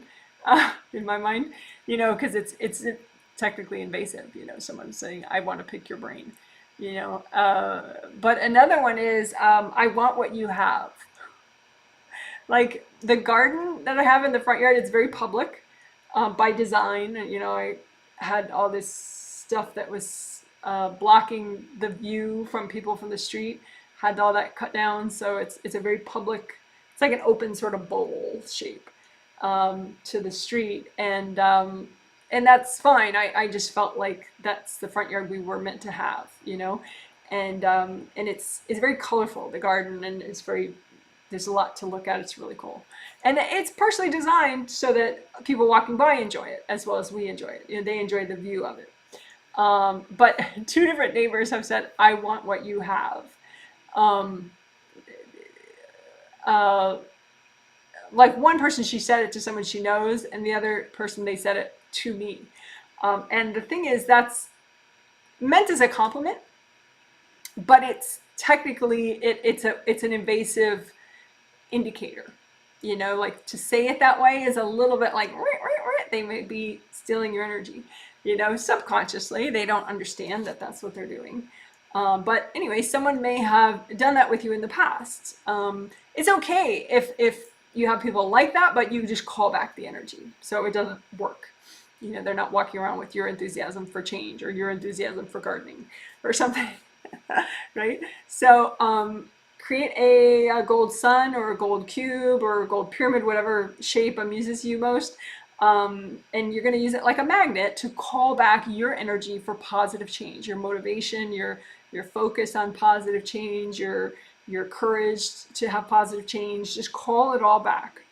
in my mind, because it's technically invasive. Someone saying, I want to pick your brain, But another one is, I want what you have. Like the garden that I have in the front yard, it's very public by design. I had all this stuff that was blocking the view from people from the street, had all that cut down. So it's a very public, it's like an open sort of bowl shape to the street. And and that's fine. I just felt like that's the front yard we were meant to have, you know, and it's very colorful, the garden, and it's very, there's a lot to look at. It's really cool, and it's partially designed so that people walking by enjoy it as well as we enjoy it. You know, they enjoy the view of it. But two different neighbors have said, "I want what you have." Um, uh, like one person, she said it to someone she knows, and the other person, they said it to me. And the thing is, that's meant as a compliment, but it's technically it's an invasive indicator. You know, like to say it that way is a little bit like they may be stealing your energy. You know, subconsciously they don't understand that that's what they're doing. But anyway, someone may have done that with you in the past. It's okay if you have people like that, but you just call back the energy so it doesn't work. You know, they're not walking around with your enthusiasm for change or your enthusiasm for gardening or something, right? So create a gold sun or a gold cube or a gold pyramid, whatever shape amuses you most. And you're going to use it like a magnet to call back your energy for positive change, your motivation, your focus on positive change, your courage to have positive change. Just call it all back.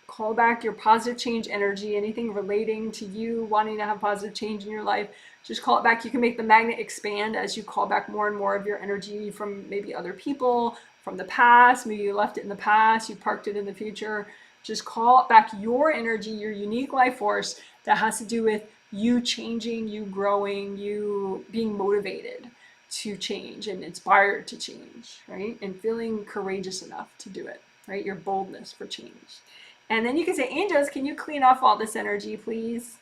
Call back your positive change energy, anything relating to you wanting to have positive change in your life. Just call it back. You can make the magnet expand as you call back more and more of your energy from maybe other people, from the past. Maybe you left it in the past, you parked it in the future. Just call back your energy, your unique life force that has to do with you changing, you growing, you being motivated to change and inspired to change, right? And feeling courageous enough to do it, right? Your boldness for change. And then you can say, angels, can you clean off all this energy, please?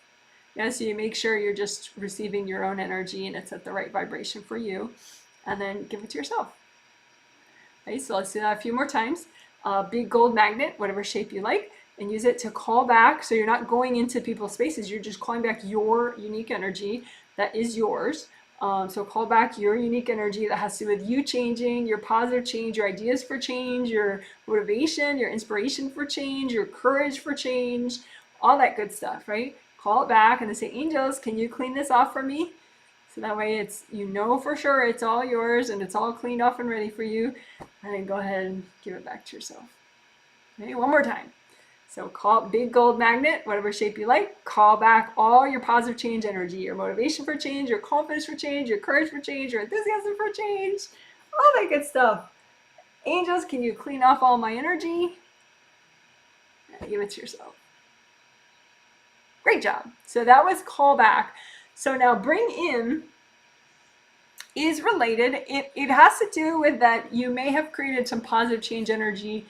Yeah, so you make sure you're just receiving your own energy and it's at the right vibration for you. And then give it to yourself. Okay, so let's do that a few more times. Big gold magnet, whatever shape you like, and use it to call back. So you're not going into people's spaces, you're just calling back your unique energy that is yours. So call back your unique energy that has to do with you changing, your positive change, your ideas for change, your motivation, your inspiration for change, your courage for change, all that good stuff, right? Call it back and then say, angels, can you clean this off for me? So that way it's, you know for sure it's all yours and it's all cleaned off and ready for you. And then go ahead and give it back to yourself. Okay, one more time. So call it big gold magnet, whatever shape you like. Call back all your positive change energy, your motivation for change, your confidence for change, your courage for change, your enthusiasm for change, all that good stuff. Angels, can you clean off all my energy? And give it to yourself. Great job. So that was call back. So now bring in is related. It has to do with that you may have created some positive change energy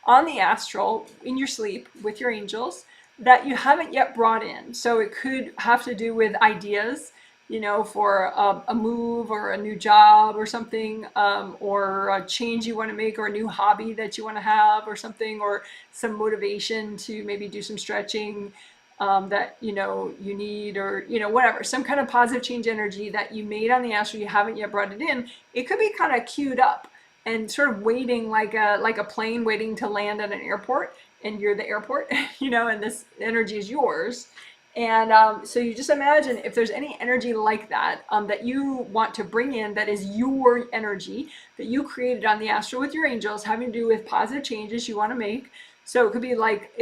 on the astral in your sleep with your angels that you haven't yet brought in. So it could have to do with ideas, you know, for a move or a new job or something, or a change you want to make, or a new hobby that you want to have or something, or some motivation to maybe do some stretching that you know you need, or you know, whatever, some kind of positive change energy that you made on the astral, you haven't yet brought it in. It could be kind of queued up and sort of waiting like a plane waiting to land at an airport, and you're the airport, you know, and this energy is yours. And so you just imagine if there's any energy like that that you want to bring in, that is your energy that you created on the astral with your angels, having to do with positive changes you want to make. So it could be like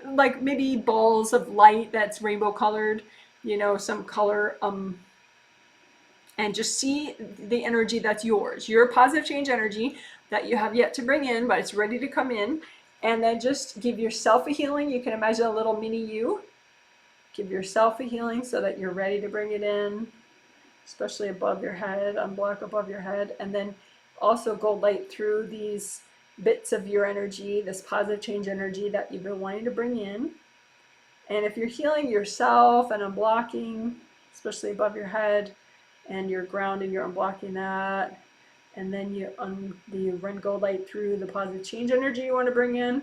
like maybe balls of light that's rainbow colored, you know, some color, and just see the energy that's yours, your positive change energy that you have yet to bring in, but it's ready to come in. And then just give yourself a healing. You can imagine a little mini you. Give yourself a healing so that you're ready to bring it in, especially above your head, unblock above your head. And then also go light through these bits of your energy, this positive change energy that you've been wanting to bring in. And if you're healing yourself and unblocking, especially above your head, and you're grounding, you're unblocking that, and then you run gold light through the positive change energy you want to bring in.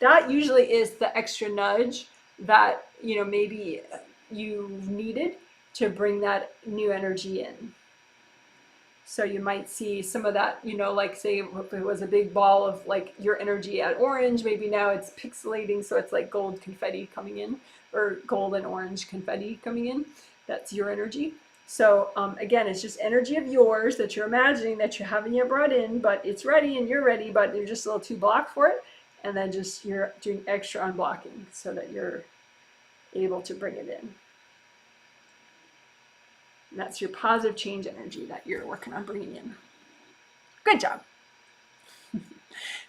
That usually is the extra nudge that, you know, maybe you needed to bring that new energy in. So you might see some of that, you know, like say if it was a big ball of like your energy at orange, maybe now it's pixelating, so it's like gold confetti coming in, or gold and orange confetti coming in. That's your energy. So again, it's just energy of yours that you're imagining that you haven't yet brought in, but it's ready and you're ready, but you're just a little too blocked for it. And then just you're doing extra unblocking so that you're able to bring it in. And that's your positive change energy that you're working on bringing in. Good job.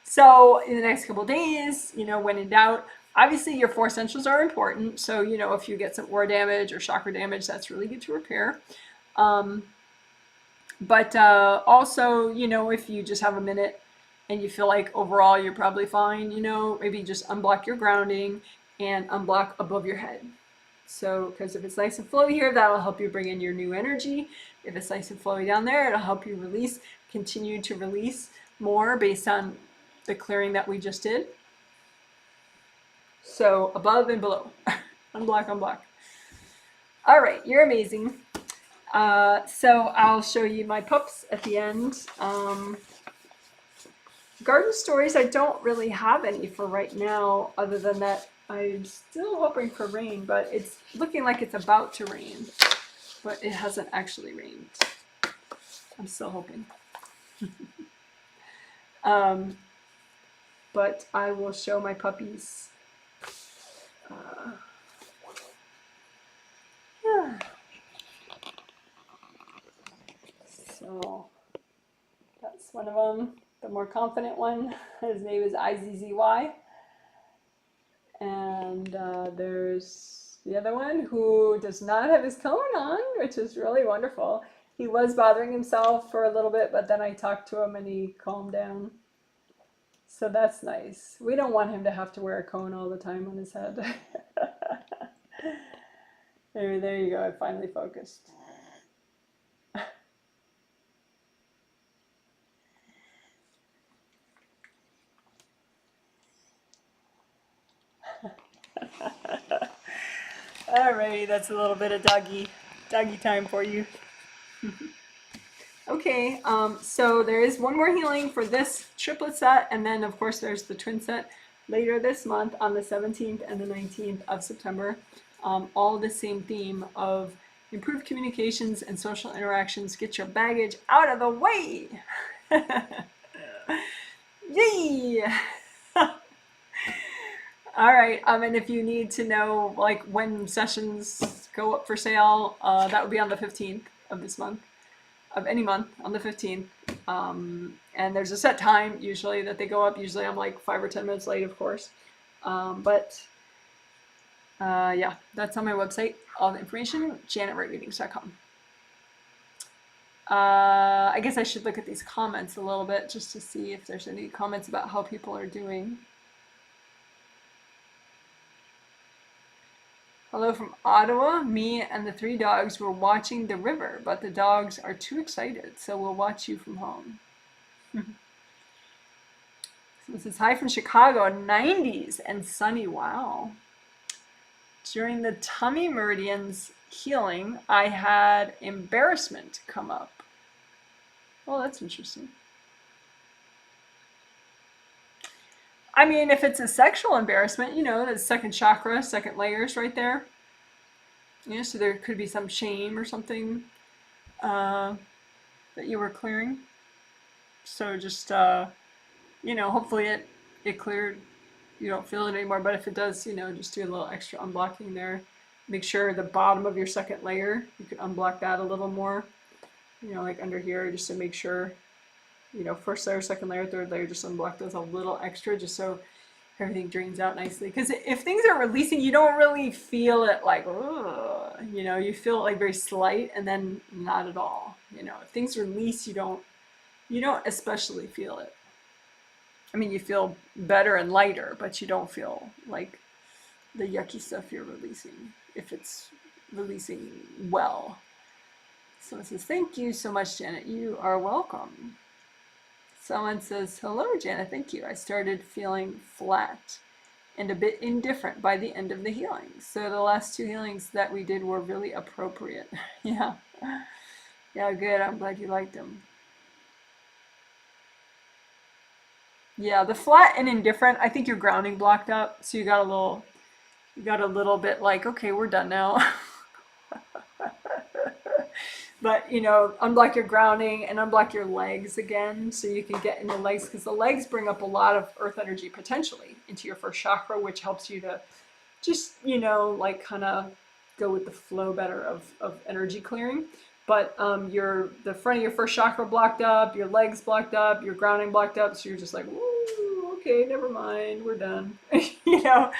So in the next couple of days, you know, when in doubt, obviously your 4 essentials are important. So, you know, if you get some aura damage or chakra damage, that's really good to repair. But also, you know, if you just have a minute and you feel like overall you're probably fine, you know, maybe just unblock your grounding and unblock above your head. So, because if it's nice and flowy here, that'll help you bring in your new energy. If it's nice and flowy down there, it'll help you release, continue to release more based on the clearing that we just did. So, above and below. Unblock, unblock. All right, you're amazing. So I'll show you my pups at the end. Garden stories, I don't really have any for right now, other than that I'm still hoping for rain, but it's looking like it's about to rain, but it hasn't actually rained. I'm still hoping. But I will show my puppies. Yeah. So that's one of them, the more confident one. His name is IZZY. And there's the other one who does not have his cone on, which is really wonderful. He was bothering himself for a little bit, but then I talked to him and he calmed down. So that's nice. We don't want him to have to wear a cone all the time on his head. There you go, I finally focused. Alrighty, that's a little bit of doggy time for you. Okay, so there is one more healing for this triplet set, and then of course there's the twin set later this month on the 17th and the 19th of September. All the same theme of improved communications and social interactions. Get your baggage out of the way. Yay! All right, and if you need to know like when sessions go up for sale, that would be on the 15th of this month, of any month, on the 15th. And there's a set time usually that they go up. Usually I'm like 5 or 10 minutes late, of course. Yeah, that's on my website. All the information, janetwrightreadings.com. I guess I should look at these comments a little bit just to see if there's any comments about how people are doing. Hello from Ottawa. Me and the 3 dogs were watching the river, but the dogs are too excited, so we'll watch you from home. This is hi from Chicago, 90s and sunny. Wow. During the tummy meridians healing, I had embarrassment come up. Oh, that's interesting. I mean, if it's a sexual embarrassment, you know, that's second chakra, second layers right there. Yeah, so there could be some shame or something that you were clearing. So just, you know, hopefully it cleared. You don't feel it anymore, but if it does, you know, just do a little extra unblocking there. Make sure the bottom of your second layer, you can unblock that a little more. You know, like under here, just to make sure, you know, first layer, second layer, third layer, just unblock those a little extra just so everything drains out nicely. Because if things are releasing, you don't really feel it like, ugh, you know, you feel it like very slight and then not at all. You know, if things release, you don't especially feel it. I mean, you feel better and lighter, but you don't feel like the yucky stuff you're releasing if it's releasing well. So it says, thank you so much, Janet. You are welcome. Someone says, hello, Janet. Thank you. I started feeling flat and a bit indifferent by the end of the healing. So the last 2 healings that we did were really appropriate. Yeah. Yeah, good. I'm glad you liked them. Yeah, the flat and indifferent, I think you're grounding blocked up, so you got a little bit like, okay, we're done now. But unblock your grounding and unblock your legs again so you can get in the legs, because the legs bring up a lot of earth energy potentially into your first chakra, which helps you to just, like kind of go with the flow better of energy clearing. But the front of your first chakra blocked up, your legs blocked up, your grounding blocked up, so you're just like, woo, okay, never mind, we're done. you know.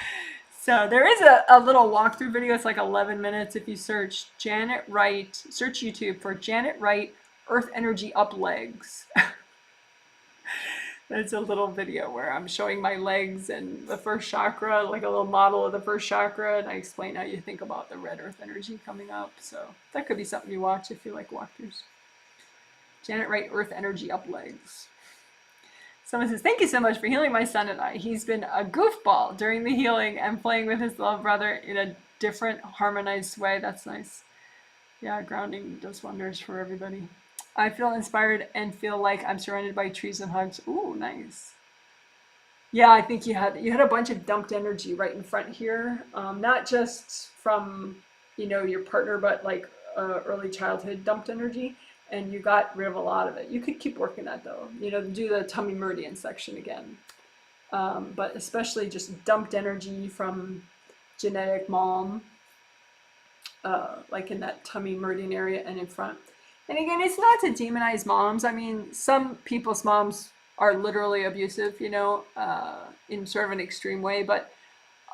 So there is a little walkthrough video. It's like 11 minutes. If you search Janet Wright, search YouTube for Janet Wright Earth Energy Up Legs. It's a little video where I'm showing my legs and the first chakra, like a little model of the first chakra, and I explain how you think about the red earth energy coming up. So that could be something you watch if you like walkthroughs. Janet Wright Earth Energy Up Legs. Someone says, thank you so much for healing my son and I. He's been a goofball during the healing and playing with his little brother in a different, harmonized way. That's nice. Yeah, grounding does wonders for everybody. I feel inspired and feel like I'm surrounded by trees and hugs. Ooh, nice. Yeah, I think you had a bunch of dumped energy right in front here, not just from your partner, but like early childhood dumped energy, and you got rid of a lot of it. You could keep working that though. Do the tummy meridian section again, but especially just dumped energy from genetic mom, like in that tummy meridian area and in front. And again, it's not to demonize moms. I mean, some people's moms are literally abusive, in sort of an extreme way, but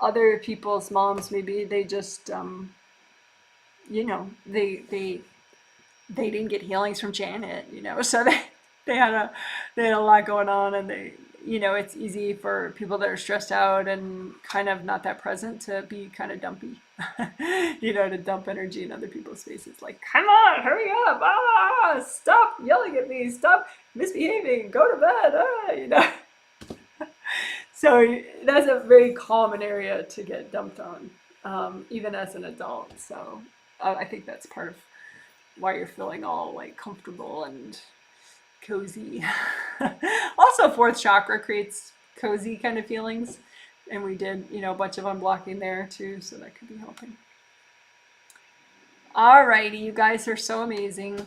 other people's moms, maybe they just, they didn't get healings from Janet, so they had a they had a lot going on, and it's easy for people that are stressed out and kind of not that present to be kind of dumpy, to dump energy in other people's spaces. Like, come on, hurry up, stop yelling at me, stop misbehaving, go to bed, So that's a very common area to get dumped on, even as an adult. So I think that's part of why you're feeling all like comfortable and cozy. Also, fourth chakra creates cozy kind of feelings, and we did a bunch of unblocking there too, so that could be helping. Alrighty, you guys are so amazing.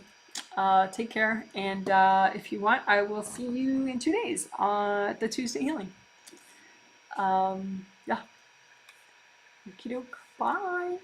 Take care, and if you want, I will see you in 2 days at the Tuesday healing. Yeah. Okie doke. Bye.